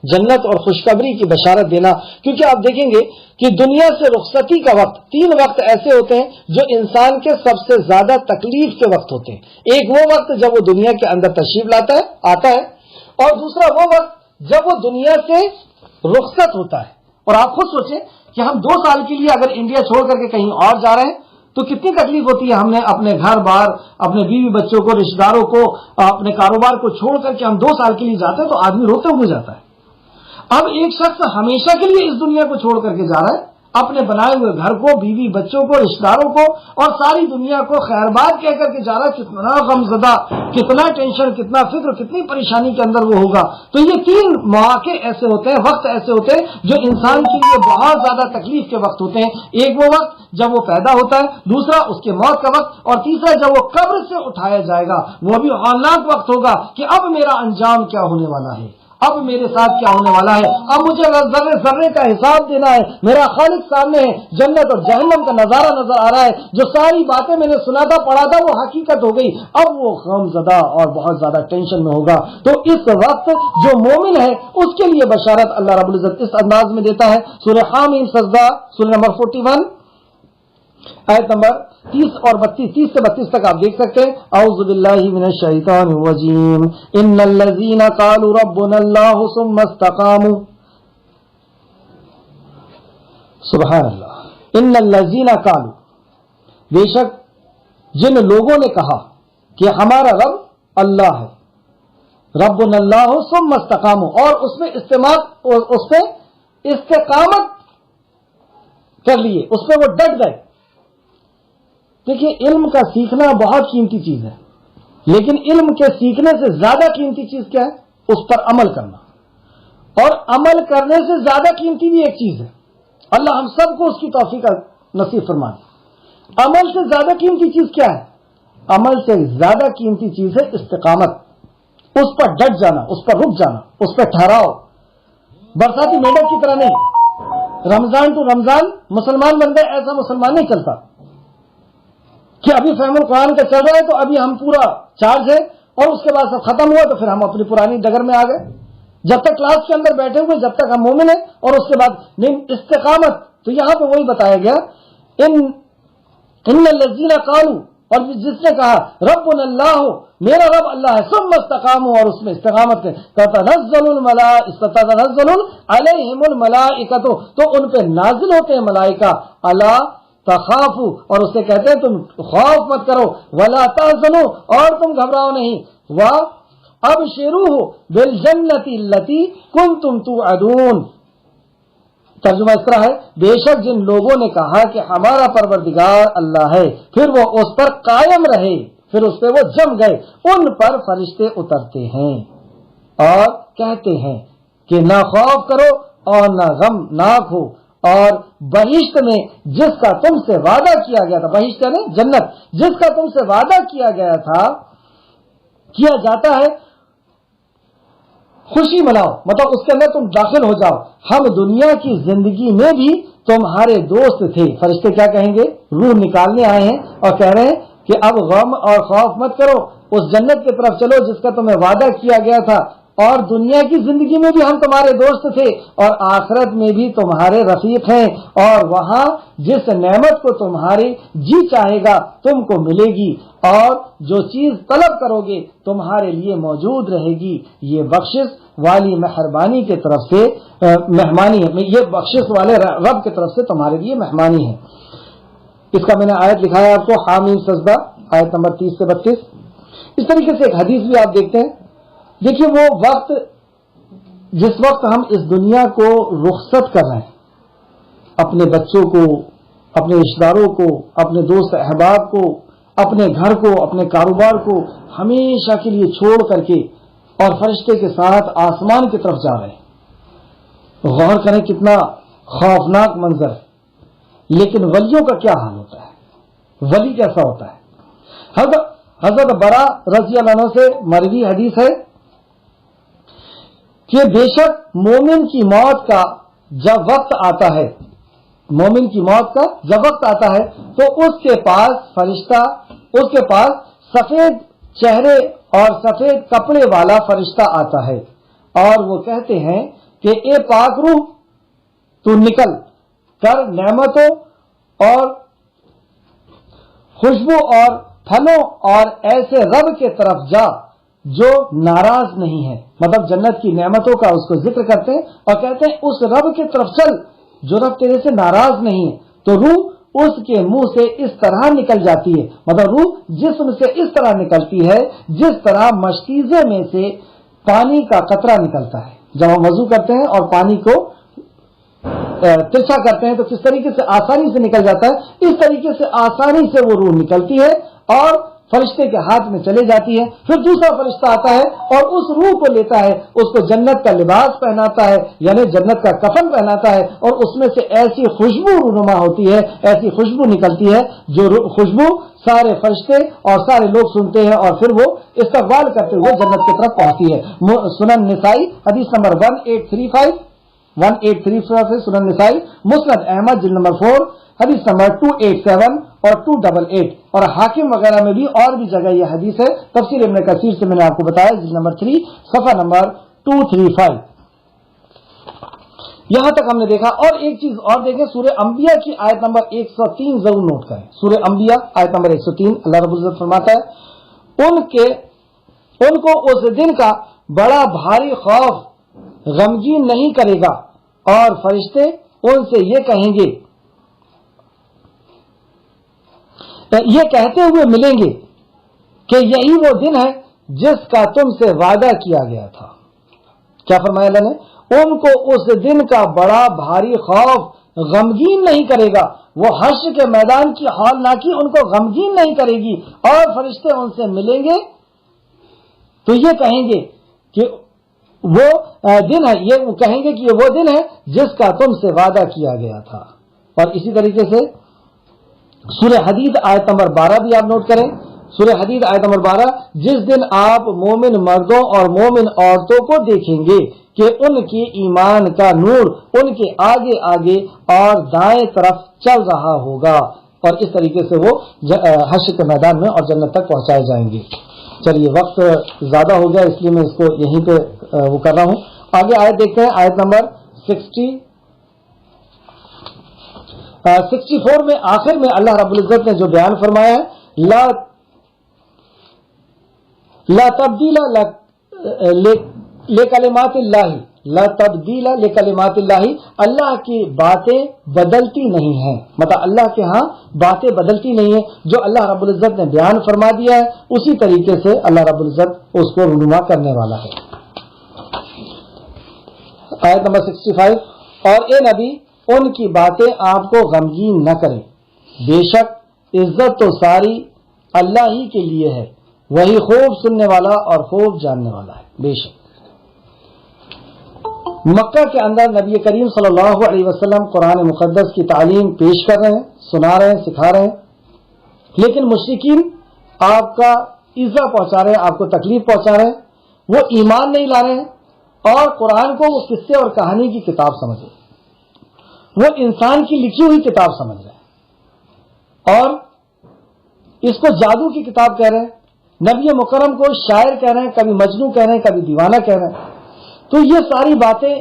جنت اور خوشخبری کی بشارت دینا۔ کیونکہ آپ دیکھیں گے کہ دنیا سے رخصتی کا وقت، 3 وقت ایسے ہوتے ہیں جو انسان کے سب سے زیادہ تکلیف کے وقت ہوتے ہیں۔ ایک وہ وقت جب وہ دنیا کے اندر تشریف لاتا ہے، آتا ہے، اور دوسرا وہ وقت جب وہ دنیا سے رخصت ہوتا ہے۔ اور آپ خود سوچیں کہ ہم 2 سال کے لیے اگر انڈیا چھوڑ کر کے کہیں اور جا رہے ہیں تو کتنی تکلیف ہوتی ہے۔ ہم نے اپنے گھر بار، اپنے بیوی بچوں کو، رشتہ داروں کو، اپنے کاروبار کو چھوڑ کر کے ہم 2 سال کے لیے جاتے ہیں تو آدمی روتے ہوئے جاتا ہے۔ اب ایک شخص ہمیشہ کے لیے اس دنیا کو چھوڑ کر کے جا رہا ہے، اپنے بنائے ہوئے گھر کو، بیوی بچوں کو، رشتہ داروں کو اور ساری دنیا کو خیر بات کہہ کر کے جا رہا ہے۔ کتنا غمزدہ، کتنا ٹینشن، کتنا فکر، کتنی پریشانی کے اندر وہ ہوگا۔ تو یہ 3 مواقع ایسے ہوتے ہیں، وقت ایسے ہوتے ہیں جو انسان کے لیے بہت زیادہ تکلیف کے وقت ہوتے ہیں۔ ایک وہ وقت جب وہ پیدا ہوتا ہے، دوسرا اس کے موت کا وقت، اور تیسرا جب وہ قبر سے اٹھایا جائے گا، وہ بھی ہولناک وقت ہوگا کہ اب میرا انجام کیا ہونے والا ہے، اب میرے ساتھ کیا ہونے والا ہے، اب مجھے ذرے ذرے کا حساب دینا ہے، میرا خالق سامنے ہے، جنت اور جہنم کا نظارہ نظر آ رہا ہے، جو ساری باتیں میں نے سنا تھا، پڑھا تھا، وہ حقیقت ہو گئی، اب وہ غم زدہ اور بہت زیادہ ٹینشن میں ہوگا۔ تو اس وقت جو مومن ہے اس کے لیے بشارت اللہ رب العزت اس انداز میں دیتا ہے۔ سورہ حامیم سجدہ، سورہ نمبر 41 آیت نمبر 30 اور 32، 30 سے 32 تک آپ دیکھ سکتے ہیں۔ اعوذ باللہ من الشیطان الرجیم، ان الذین قالوا ربنا اللہ ثم استقاموا، سبحان اللہ، ان الذین قالوا، بے شک جن لوگوں نے کہا کہ ہمارا رب اللہ ہے، ربنا اللہ ثم استقاموا، اور اس میں استقامت کر لیے، اس پہ وہ ڈٹ گئے۔ دیکھیے، علم کا سیکھنا بہت قیمتی چیز ہے، لیکن علم کے سیکھنے سے زیادہ قیمتی چیز کیا ہے؟ اس پر عمل کرنا، اور عمل کرنے سے زیادہ قیمتی بھی ایک چیز ہے۔ اللہ ہم سب کو اس کی توفیق نصیب فرمائے۔ عمل سے زیادہ قیمتی چیز کیا ہے؟ عمل سے زیادہ قیمتی چیز ہے استقامت، اس پر ڈٹ جانا، اس پر رک جانا، اس پر ٹھہراؤ، برساتی میڈک کی طرح نہیں۔ رمضان ٹو رمضان مسلمان بن گئے، ایسا مسلمان نہیں چلتا کہ ابھی فہم القرآن کا چل رہا ہے تو ابھی ہم پورا چارج ہے، اور اس کے بعد سب ختم ہوا تو پھر ہم اپنی پرانی ڈگر میں آ گئے۔ جب تک کلاس کے اندر بیٹھے ہوئے، جب تک ہم مومن ہیں، اور اس کے بعد نہیں استقامت، تو یہاں پہ وہی بتایا گیا، ان الذین قالوا، اور جس نے کہا ربنا اللہ، میرا رب اللہ ہے، ثم استقاموا، اور اس میں استقامت ہے، تتنزل علیہم الملائکۃ، تو ان پہ نازل ہوتے ہیں ملائکہ، الا تخافوا، اور اسے کہتے ہیں تم خوف مت کرو، ولا تحزنوا، اور تم گھبراؤ نہیں، وابشروا بالجنۃ التی کنتم توعدون۔ ترجمہ اس طرح ہے، بے شک جن لوگوں نے کہا کہ ہمارا پروردگار اللہ ہے، پھر وہ اس پر قائم رہے، پھر اس پہ وہ جم گئے، ان پر فرشتے اترتے ہیں اور کہتے ہیں کہ نہ خوف کرو اور نہ غم ناک ہو، اور بہشت میں جس کا تم سے وعدہ کیا گیا تھا، بہشت یعنی جنت، جس کا تم سے وعدہ کیا گیا تھا، کیا جاتا ہے، خوشی مناؤ، مطلب اس کے اندر تم داخل ہو جاؤ۔ ہم دنیا کی زندگی میں بھی تمہارے دوست تھے۔ فرشتے کیا کہیں گے؟ روح نکالنے آئے ہیں اور کہہ رہے ہیں کہ اب غم اور خوف مت کرو، اس جنت کی طرف چلو جس کا تمہیں وعدہ کیا گیا تھا، اور دنیا کی زندگی میں بھی ہم تمہارے دوست تھے، اور آخرت میں بھی تمہارے رفیق ہیں، اور وہاں جس نعمت کو تمہاری جی چاہے گا تم کو ملے گی، اور جو چیز طلب کرو گے تمہارے لیے موجود رہے گی۔ یہ بخشش والی مہربانی کی طرف سے مہمانی ہے، یہ بخشش والے رب کی طرف سے تمہارے لیے مہمانی ہے۔ اس کا میں نے آیت لکھا ہے آپ کو، حامیم سجدہ آیت نمبر 30 سے 32. اس طریقے سے ایک حدیث بھی آپ دیکھتے ہیں. دیکھیے وہ وقت جس وقت ہم اس دنیا کو رخصت کر رہے ہیں، اپنے بچوں کو، اپنے رشتہ داروں کو، اپنے دوست احباب کو، اپنے گھر کو، اپنے کاروبار کو ہمیشہ کے لیے چھوڑ کر کے اور فرشتے کے ساتھ آسمان کی طرف جا رہے ہیں. غور کریں کتنا خوفناک منظر ہے. لیکن ولیوں کا کیا حال ہوتا ہے؟ ولی کیسا ہوتا ہے؟ حضرت برا رضی اللہ عنہ سے مروی حدیث ہے کہ بے شک مومن کی موت کا جب وقت آتا ہے، مومن کی موت کا جب وقت آتا ہے تو اس کے پاس فرشتہ، اس کے پاس سفید چہرے اور سفید کپڑے والا فرشتہ آتا ہے اور وہ کہتے ہیں کہ اے پاک روح، تو نکل کر نعمتوں اور خوشبو اور پھلوں اور ایسے رب کے طرف جا جو ناراض نہیں ہے. مطلب جنت کی نعمتوں کا اس کو ذکر کرتے ہیں اور کہتے ہیں اس رب کی طرف چل جو رب تیرے سے ناراض نہیں ہے. تو روح اس کے منہ سے اس طرح نکل جاتی ہے، مطلب روح جسم سے اس طرح نکلتی ہے جس طرح مشکیزے میں سے پانی کا قطرہ نکلتا ہے. جب ہم وضو کرتے ہیں اور پانی کو ترچھا کرتے ہیں تو کس طریقے سے آسانی سے نکل جاتا ہے، اس طریقے سے آسانی سے وہ روح نکلتی ہے اور فرشتے کے ہاتھ میں چلے جاتی ہے. پھر دوسرا فرشتہ آتا ہے اور اس روح کو لیتا ہے، اس کو جنت کا لباس پہناتا ہے، یعنی جنت کا کفن پہناتا ہے اور اس میں سے ایسی خوشبو رونما ہوتی ہے، ایسی خوشبو نکلتی ہے جو خوشبو سارے فرشتے اور سارے لوگ سنتے ہیں اور پھر وہ استقبال کرتے ہوئے جنت کی طرف پہنچتی ہے. سنن نسائی حدیث نمبر 1835 سے سنن نسائی، مسند احمد جلد نمبر 4 حدیث نمبر 287 اور 288 اور حاکم وغیرہ میں بھی اور بھی جگہ یہ حدیث ہے. تفسیر ابن کثیر سے میں نے آپ کو بتایا جلد نمبر 3 صفحہ نمبر 235. یہاں تک ہم نے دیکھا. اور ایک چیز اور دیکھیں، سورہ انبیاء کی آیت نمبر 103 ضرور نوٹ کریں. سورہ انبیاء آیت نمبر 103 اللہ رب العزت فرماتا ہے ان کو اس دن کا بڑا بھاری خوف غمگین نہیں کرے گا اور فرشتے ان سے یہ کہیں گے، یہ کہتے ہوئے ملیں گے کہ یہی وہ دن ہے جس کا تم سے وعدہ کیا گیا تھا. کیا فرمایا اللہ نے؟ ان کو اس دن کا بڑا بھاری خوف غمگین نہیں کرے گا. وہ حشر کے میدان کی ہولناکی ان کو غمگین نہیں کرے گی اور فرشتے ان سے ملیں گے تو یہ کہیں گے کہ وہ دن ہے، یہ کہیں گے کہ یہ وہ دن ہے جس کا تم سے وعدہ کیا گیا تھا. اور اسی طریقے سے سورہ حدید آیت نمبر 12 بھی آپ نوٹ کریں. سورہ حدید آیت نمبر 12، جس دن آپ مومن مردوں اور مومن عورتوں کو دیکھیں گے کہ ان کی ایمان کا نور ان کے آگے آگے اور دائیں طرف چل رہا ہوگا. اور اس طریقے سے وہ حشر کے میدان میں اور جنت تک پہنچائے جائیں گے. چلیے وقت زیادہ ہو گیا اس لیے میں اس کو یہیں پہ وہ کر رہا ہوں. آگے آیت دیکھتے ہیں، آیت نمبر 64 میں آخر میں اللہ رب العزت نے جو بیان فرمایا ہے، لا تبدیل لکلمات اللہ، لا تبدیل لکلمات اللہ، اللہ کی باتیں بدلتی نہیں ہیں. مطلب اللہ کے ہاں باتیں بدلتی نہیں ہیں. جو اللہ رب العزت نے بیان فرما دیا ہے اسی طریقے سے اللہ رب العزت اس کو رونما کرنے والا ہے. آیت نمبر 65، اور اے نبی ان کی باتیں آپ کو غمگین نہ کریں، بے شک عزت تو ساری اللہ ہی کے لیے ہے، وہی خوب سننے والا اور خوب جاننے والا ہے. بے شک مکہ کے اندر نبی کریم صلی اللہ علیہ وسلم قرآن مقدس کی تعلیم پیش کر رہے ہیں، سنا رہے ہیں، سکھا رہے ہیں، لیکن مشرکین آپ کا ایذا پہنچا رہے ہیں، آپ کو تکلیف پہنچا رہے ہیں. وہ ایمان نہیں لا رہے ہیں اور قرآن کو وہ قصے اور کہانی کی کتاب سمجھ رہے ہیں، وہ انسان کی لکھی ہوئی کتاب سمجھ رہے ہیں اور اس کو جادو کی کتاب کہہ رہے ہیں. نبی مکرم کو شاعر کہہ رہے ہیں، کبھی مجنوں کہہ رہے ہیں، کبھی دیوانہ کہہ رہے ہیں. تو یہ ساری باتیں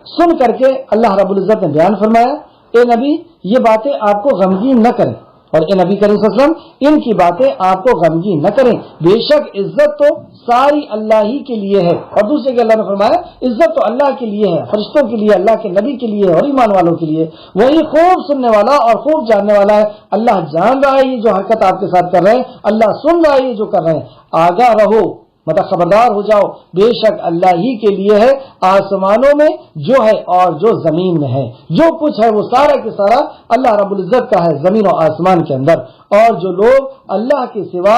سن کر کے اللہ رب العزت نے بیان فرمایا، اے نبی یہ باتیں آپ کو غمگین نہ کریں اور اے نبی کریم صلی اللہ علیہ وسلم ان کی باتیں آپ کو غمگین نہ کریں، بے شک عزت تو ساری اللہ ہی کے لیے ہے۔ اور دوسرے کہ اللہ نے فرمایا عزت تو اللہ کے لیے ہے، فرشتوں کے لیے، اللہ کے نبی کے لیے اور ایمان والوں کے لیے، وہی خوب سننے والا اور خوب جاننے والا ہے۔ اللہ جان رہا ہے یہ جو حرکت آپ کے ساتھ کر رہے ہیں، اللہ سن رہا ہے یہ جو کر رہے ہیں، آگاہ رہو، مطلب خبردار ہو جاؤ، بے شک اللہ ہی کے لیے ہے آسمانوں میں جو ہے اور جو زمین میں ہے، جو کچھ ہے وہ سارا کے سارا اللہ رب العزت کا ہے زمین و آسمان کے اندر۔ اور جو لوگ اللہ کے سوا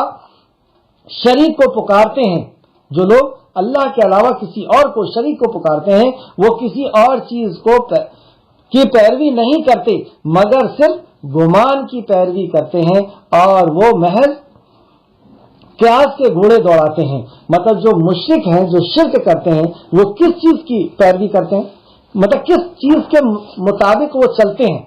شریک کو پکارتے ہیں، جو لوگ اللہ کے علاوہ کسی اور کو شریک کو پکارتے ہیں، وہ کسی اور چیز کی پیروی نہیں کرتے مگر صرف گمان کی پیروی کرتے ہیں، اور وہ محض قیاس کے گھوڑے دوڑاتے ہیں۔ مطلب جو مشرک ہیں، جو شرک کرتے ہیں، وہ کس چیز کی پیروی کرتے ہیں، مطلب کس چیز کے مطابق وہ چلتے ہیں۔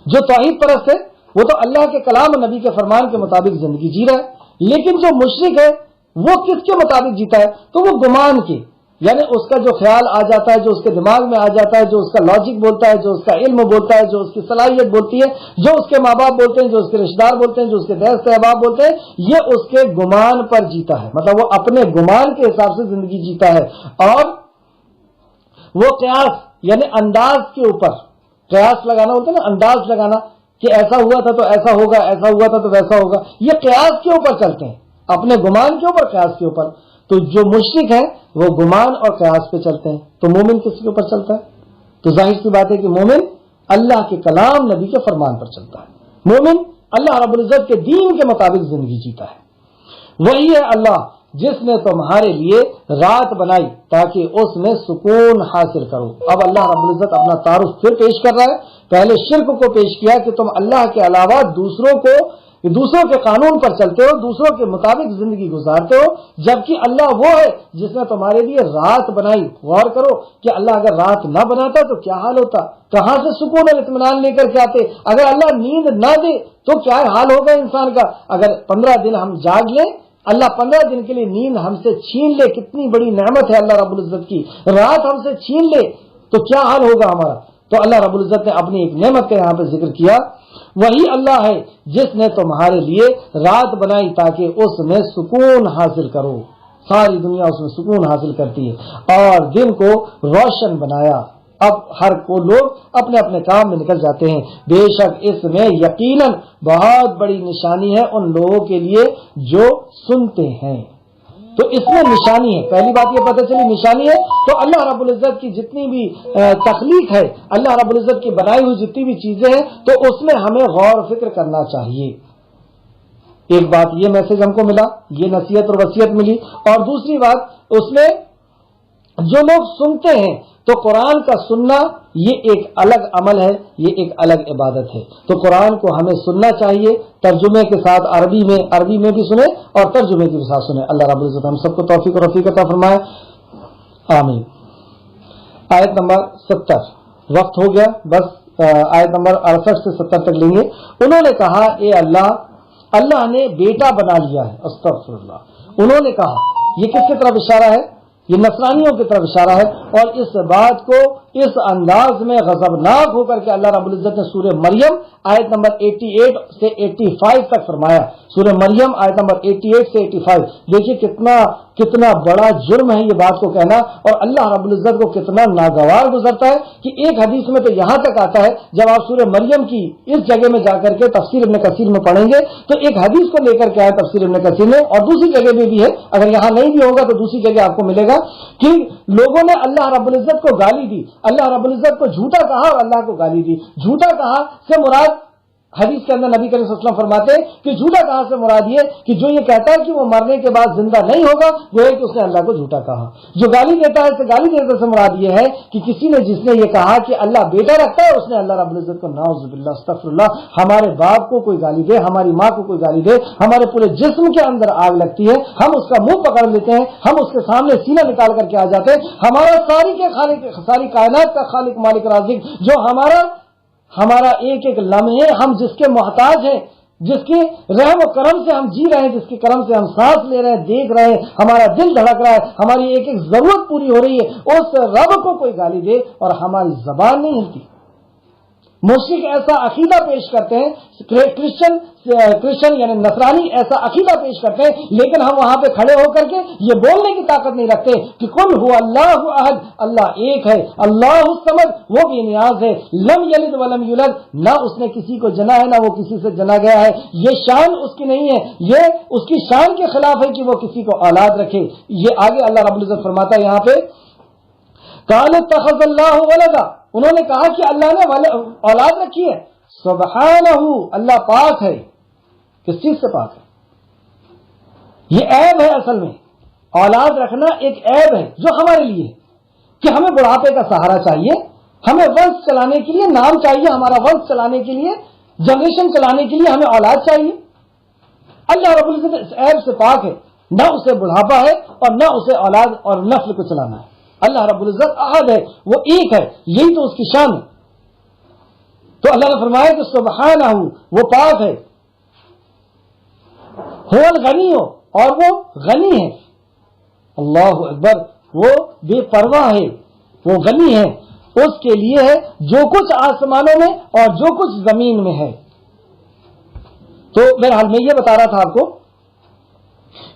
جو توحید پرست ہے وہ تو اللہ کے کلام اور نبی کے فرمان کے مطابق زندگی جی رہا ہے، لیکن جو مشرک ہے وہ کس کے مطابق جیتا ہے، تو وہ گمان کے، یعنی اس کا جو خیال آ جاتا ہے، جو اس کے دماغ میں آ جاتا ہے، جو اس کا لاجک بولتا ہے، جو اس کا علم بولتا ہے، جو اس کی صلاحیت بولتی ہے، جو اس کے ماں باپ بولتے ہیں، جو اس کے رشتہ دار بولتے ہیں، جو اس کے دوست احباب بولتے ہیں، یہ اس کے گمان پر جیتا ہے، مطلب وہ اپنے گمان کے حساب سے زندگی جیتا ہے۔ اور وہ قیاس یعنی انداز کے اوپر، قیاس لگانا ہوتا ہے نا، انداز لگانا کہ ایسا ہوا تھا تو ایسا ہوگا، ایسا ہوا تھا تو ویسا ہوگا، یہ قیاس کے اوپر چلتے ہیں، اپنے گمان کے اوپر، قیاس کے اوپر۔ تو جو مشرک ہیں وہ گمان اور قیاس پہ چلتے ہیں، تو مومن کس کے اوپر چلتا ہے؟ تو ظاہر سی بات ہے کہ مومن اللہ کے کلام نبی کے فرمان پر چلتا ہے، مومن اللہ رب العزت کے دین کے مطابق زندگی جیتا ہے۔ وہی ہے اللہ جس نے تمہارے لیے رات بنائی تاکہ اس میں سکون حاصل کرو۔ اب اللہ رب العزت اپنا تعارف پھر پیش کر رہا ہے، پہلے شرک کو پیش کیا کہ تم اللہ کے علاوہ دوسروں کے قانون پر چلتے ہو، دوسروں کے مطابق زندگی گزارتے ہو، جبکہ اللہ وہ ہے جس نے تمہارے لیے رات بنائی۔ غور کرو کہ اللہ اگر رات نہ بناتا تو کیا حال ہوتا، کہاں سے سکون اور اطمینان لے کر کے آتے؟ اگر اللہ نیند نہ دے تو کیا حال ہوگا انسان کا؟ اگر 15 دن ہم جاگ لیں، اللہ 15 دن کے لیے نیند ہم سے چھین لے، کتنی بڑی نعمت ہے اللہ رب العزت کی، رات ہم سے چھین لے تو کیا حال ہوگا ہمارا؟ تو اللہ رب العزت نے اپنی ایک نعمت کا یہاں پہ ذکر کیا، وہی اللہ ہے جس نے تمہارے لیے رات بنائی تاکہ اس میں سکون حاصل کرو، ساری دنیا اس میں سکون حاصل کرتی ہے، اور دن کو روشن بنایا۔ اب ہر کو لوگ اپنے اپنے کام میں نکل جاتے ہیں، بے شک اس میں یقیناً بہت بڑی نشانی ہے ان لوگوں کے لیے جو سنتے ہیں۔ تو اس میں نشانی ہے، پہلی بات یہ پتہ چلی نشانی ہے۔ تو اللہ رب العزت کی جتنی بھی تخلیق ہے، اللہ رب العزت کی بنائی ہوئی جتنی بھی چیزیں ہیں، تو اس میں ہمیں غور و فکر کرنا چاہیے۔ ایک بات یہ میسج ہم کو ملا، یہ نصیحت اور وصیت ملی، اور دوسری بات اس میں جو لوگ سنتے ہیں تو قرآن کا سننا یہ ایک الگ عمل ہے، یہ ایک الگ عبادت ہے۔ تو قرآن کو ہمیں سننا چاہیے، ترجمے کے ساتھ عربی میں بھی سنیں اور ترجمے کے ساتھ سنیں۔ اللہ رب العزت ہم سب کو توفیق اور رفیق عطا فرمائے، آمین۔ آیت نمبر 70، وقت ہو گیا، بس آیت نمبر 68 سے 70 تک لیں گے۔ انہوں نے کہا اے اللہ نے بیٹا بنا لیا ہے، استغفر اللہ۔ انہوں نے کہا، یہ کس کی طرف اشارہ ہے؟ یہ نصرانیوں کی طرف اشارہ ہے، اور اس بات کو اس انداز میں غضبناک ہو کر کے اللہ رب العزت نے سورہ مریم آیت نمبر 88 سے 85 تک فرمایا۔ سورہ مریم آیت نمبر 88 سے 85، دیکھیے کتنا بڑا جرم ہے یہ بات کو کہنا، اور اللہ رب العزت کو کتنا ناگوار گزرتا ہے کہ ایک حدیث میں تو یہاں تک آتا ہے، جب آپ سورہ مریم کی اس جگہ میں جا کر کے تفسیر ابن کثیر میں پڑھیں گے تو ایک حدیث کو لے کر کے آیا تفسیر ابن کثیر میں، اور دوسری جگہ میں بھی ہے، اگر یہاں نہیں بھی ہوگا تو دوسری جگہ آپ کو ملے گا کہ لوگوں نے اللہ رب العزت کو گالی دی، اللہ رب العزت کو جھوٹا کہا اور اللہ کو گالی دی۔ جھوٹا کہا سے مراد، حدیث کے اندر نبی کریم صلی اللہ علیہ وسلم فرماتے ہیں کہ جھوٹا کہا سے مراد یہ کہ جو یہ کہتا ہے کہ وہ مرنے کے بعد زندہ نہیں ہوگا، وہ ہے کہ اس نے اللہ کو جھوٹا کہا۔ جو گالی دیتا ہے گالی دینے سے مراد یہ ہے کہ کسی نے جس نے یہ کہا کہ اللہ بیٹا رکھتا ہے، اس نے اللہ رب العزت کو نعوذ باللہ استغفر اللہ، ہمارے باپ کو کوئی گالی دے، ہماری ماں کو کوئی گالی دے، ہمارے پورے جسم کے اندر آگ لگتی ہے، ہم اس کا منہ پکڑ لیتے ہیں، ہم اس کے سامنے سینہ نکال کر کے آ جاتے ہیں۔ ہمارا ساری کائنات کا خالق مالک رازق، جو ہمارا ایک ایک لمحے ہم جس کے محتاج ہیں، جس کی رحم و کرم سے ہم جی رہے ہیں، جس کے کرم سے ہم سانس لے رہے ہیں، دیکھ رہے ہیں، ہمارا دل دھڑک رہا ہے، ہماری ایک ایک ضرورت پوری ہو رہی ہے، اس رب کو کوئی گالی دے اور ہماری زبان نہیں ہلتی، مشرک ایسا عقیدہ پیش کرتے ہیں، کرسچن یعنی نصرانی ایسا عقیدہ پیش کرتے ہیں، لیکن ہم وہاں پہ کھڑے ہو کر کے یہ بولنے کی طاقت نہیں رکھتے کہ قل هو اللہ احد، اللہ ایک ہے، اللہ الصمد، وہ بھی نیاز ہے، لم یلد ولم یولد، نہ اس نے کسی کو جنا ہے نہ وہ کسی سے جنا گیا ہے، یہ شان اس کی نہیں ہے، یہ اس کی شان کے خلاف ہے کہ وہ کسی کو اولاد رکھے۔ یہ آگے اللہ رب العزت فرماتا ہے یہاں پہ قالوا اتخذ اللہ ولدا، انہوں نے کہا کہ اللہ نے اولاد رکھی ہے، سبحانہ، اللہ پاک ہے، کس چیز سے پاک ہے؟ یہ عیب ہے، اصل میں اولاد رکھنا ایک عیب ہے جو ہمارے لیے ہے کہ ہمیں بڑھاپے کا سہارا چاہیے، ہمیں ونش چلانے کے لیے نام چاہیے، ہمارا ونش چلانے کے لیے، جنریشن چلانے کے لیے ہمیں اولاد چاہیے۔ اللہ رب العزت اس عیب سے پاک ہے، نہ اسے بڑھاپا ہے اور نہ اسے اولاد اور نسل کو چلانا ہے۔ اللہ رب العزت احد ہے، وہ ایک ہے، یہی تو اس کی شان ہے۔ تو اللہ نے فرمایا کہ سبحانہ، وہ پاک ہے، هو الغنی، اور وہ غنی ہے، اللہ اکبر، وہ بے پرواہ ہے، وہ غنی ہے، اس کے لیے ہے جو کچھ آسمانوں میں اور جو کچھ زمین میں ہے۔ تو بہرحال میں یہ بتا رہا تھا آپ کو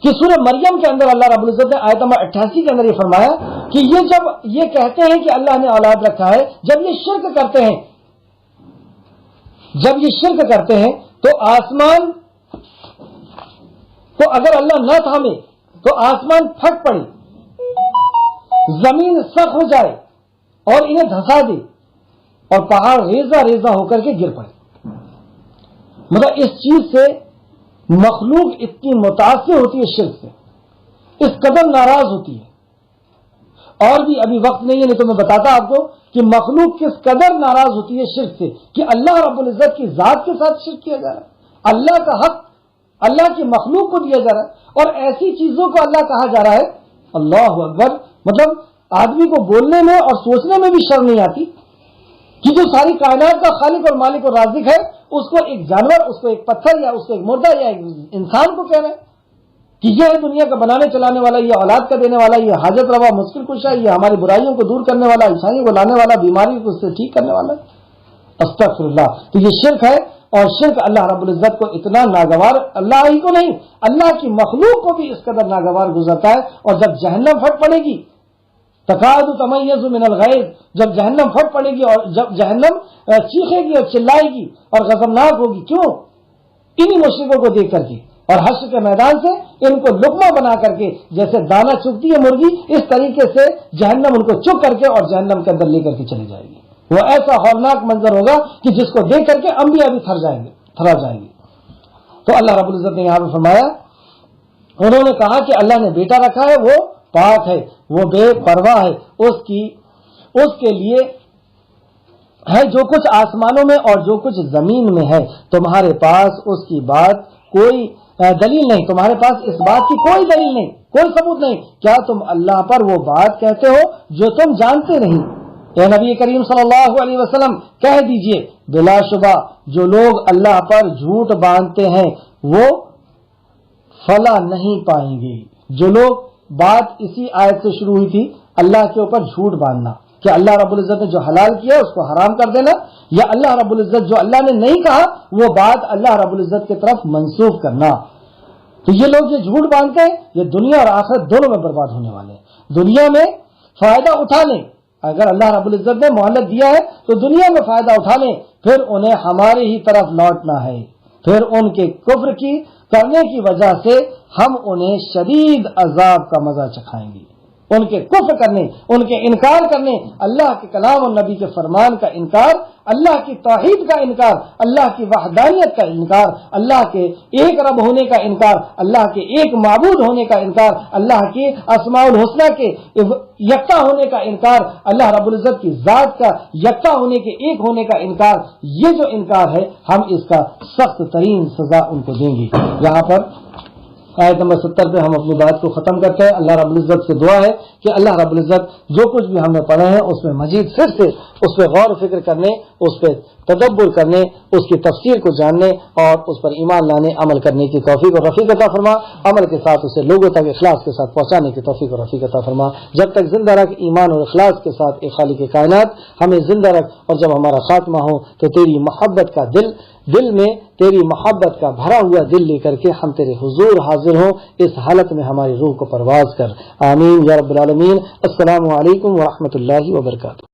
کہ سورہ مریم کے اندر اللہ رب العزت نے آیت نمبر 88 کے اندر یہ فرمایا کہ یہ جب یہ کہتے ہیں کہ اللہ نے اولاد رکھا ہے، جب یہ شرک کرتے ہیں تو آسمان کو اگر اللہ نہ تھامے تو آسمان پھٹ پڑے، زمین سخت ہو جائے اور انہیں دھسا دے اور پہاڑ ریزہ ریزہ ہو کر کے گر پڑے۔ مطلب اس چیز سے مخلوق اتنی متاثر ہوتی ہے، شرک سے اس قدر ناراض ہوتی ہے، اور بھی ابھی وقت نہیں ہے، نہیں تو میں بتاتا آپ کو کہ مخلوق کس قدر ناراض ہوتی ہے شرک سے، کہ اللہ رب العزت کی ذات کے ساتھ شرک کیا جا رہا ہے، اللہ کا حق اللہ کی مخلوق کو دیا جا رہا ہے، اور ایسی چیزوں کو اللہ کہا جا رہا ہے، اللہ اکبر۔ مطلب آدمی کو بولنے میں اور سوچنے میں بھی شرم نہیں آتی کہ جو ساری کائنات کا خالق اور مالک اور رازق ہے، اس کو ایک جانور، اس کو ایک پتھر یا اس کو ایک مردہ یا ایک انسان کو کہہ رہے ہیں کہ یہ ہے دنیا کا بنانے چلانے والا، یہ اولاد کا دینے والا، یہ حاجت روا مشکل کشا، یہ ہماری برائیوں کو دور کرنے والا، عیسائیوں کو لانے والا، بیماری کو اس سے ٹھیک کرنے والا۔ استغفر اللہ۔ تو یہ شرک ہے، اور شرک اللہ رب العزت کو اتنا ناگوار، اللہ ہی کو نہیں اللہ کی مخلوق کو بھی اس قدر ناگوار گزرتا ہے۔ اور جب جہنم پھٹ پڑے گی، تکاد تمیز من الغیظ، جب جہنم پھٹ پڑے گی اور جب جہنم چیخے گی اور چلائے گی اور غضبناک ہوگی، کیوں؟ انہی مشرکوں کو دیکھ کر کے، اور حشر کے میدان سے ان کو لقمہ بنا کر کے، جیسے دانہ چگتی ہے مرغی، اس طریقے سے جہنم ان کو چگ کر کے اور جہنم کے اندر لے کر کے چلی جائے گی۔ وہ ایسا ہولناک منظر ہوگا کہ جس کو دیکھ کر کے انبیاء بھی تھرا جائیں گے۔ تو اللہ رب العزت نے یہاں پہ فرمایا، انہوں نے کہا کہ اللہ نے بیٹا رکھا ہے، وہ پاک ہے، وہ بے پرواہ ہے، اس کے لیے ہے جو کچھ آسمانوں میں اور جو کچھ زمین میں ہے، تمہارے پاس اس کی بات کوئی دلیل نہیں، تمہارے پاس اس بات کی کوئی دلیل نہیں، کوئی ثبوت نہیں، کیا تم اللہ پر وہ بات کہتے ہو جو تم جانتے نہیں؟ اے نبی کریم صلی اللہ علیہ وسلم کہہ دیجئے، بلا شبہ جو لوگ اللہ پر جھوٹ باندھتے ہیں وہ فلاح نہیں پائیں گے۔ جو لوگ، بات اسی آیت سے شروع ہوئی تھی، اللہ کے اوپر جھوٹ باندھنا، کہ اللہ رب العزت نے جو حلال کیا اس کو حرام کر دینا، یا اللہ رب العزت جو اللہ نے نہیں کہا وہ بات اللہ رب العزت کی طرف منسوخ کرنا۔ تو یہ لوگ جو جھوٹ باندھتے ہیں یہ دنیا اور آخرت دونوں میں برباد ہونے والے ہیں۔ دنیا میں فائدہ اٹھا لیں، اگر اللہ رب العزت نے مہلت دیا ہے تو دنیا میں فائدہ اٹھا لیں، پھر انہیں ہماری ہی طرف لوٹنا ہے، پھر ان کے کفر کی کرنے کی وجہ سے ہم انہیں شدید عذاب کا مزہ چکھائیں گے۔ ان کے کفر کرنے، ان کے انکار کرنے، اللہ کے کلام اور نبی کے فرمان کا انکار، اللہ کی توحید کا انکار، اللہ کی وحدانیت کا انکار، اللہ کے ایک رب ہونے کا انکار، اللہ کے ایک معبود ہونے کا انکار، اللہ کے اسماء الحسنی کے یکتا ہونے کا انکار، اللہ رب العزت کی ذات کا یکتا ہونے کے، ایک ہونے کا انکار، یہ جو انکار ہے ہم اس کا سخت ترین سزا ان کو دیں گے۔ یہاں پر آیت نمبر 70 پہ ہم اپنی بات کو ختم کرتے ہیں۔ اللہ رب العزت سے دعا ہے کہ اللہ رب العزت جو کچھ بھی ہم نے پڑھے ہیں اس میں مزید پھر سے اس پہ غور و فکر کرنے، اس پہ تدبر کرنے، اس کی تفسیر کو جاننے اور اس پر ایمان لانے، عمل کرنے کی توفیق اور رفیق عطا فرما، عمل کے ساتھ اسے لوگوں تک اخلاص کے ساتھ پہنچانے کی توفیق اور رفیق عطا فرما۔ جب تک زندہ رکھ ایمان اور اخلاص کے ساتھ اے خالق کائنات ہمیں زندہ رکھ، اور جب ہمارا خاتمہ ہو تو تیری محبت کا دل میں تیری محبت کا بھرا ہوا دل لے کر کے ہم تیرے حضور حاضر ہوں، اس حالت میں ہماری روح کو پرواز کر۔ آمین یا رب العالمین۔ السلام علیکم ورحمۃ اللہ وبرکاتہ۔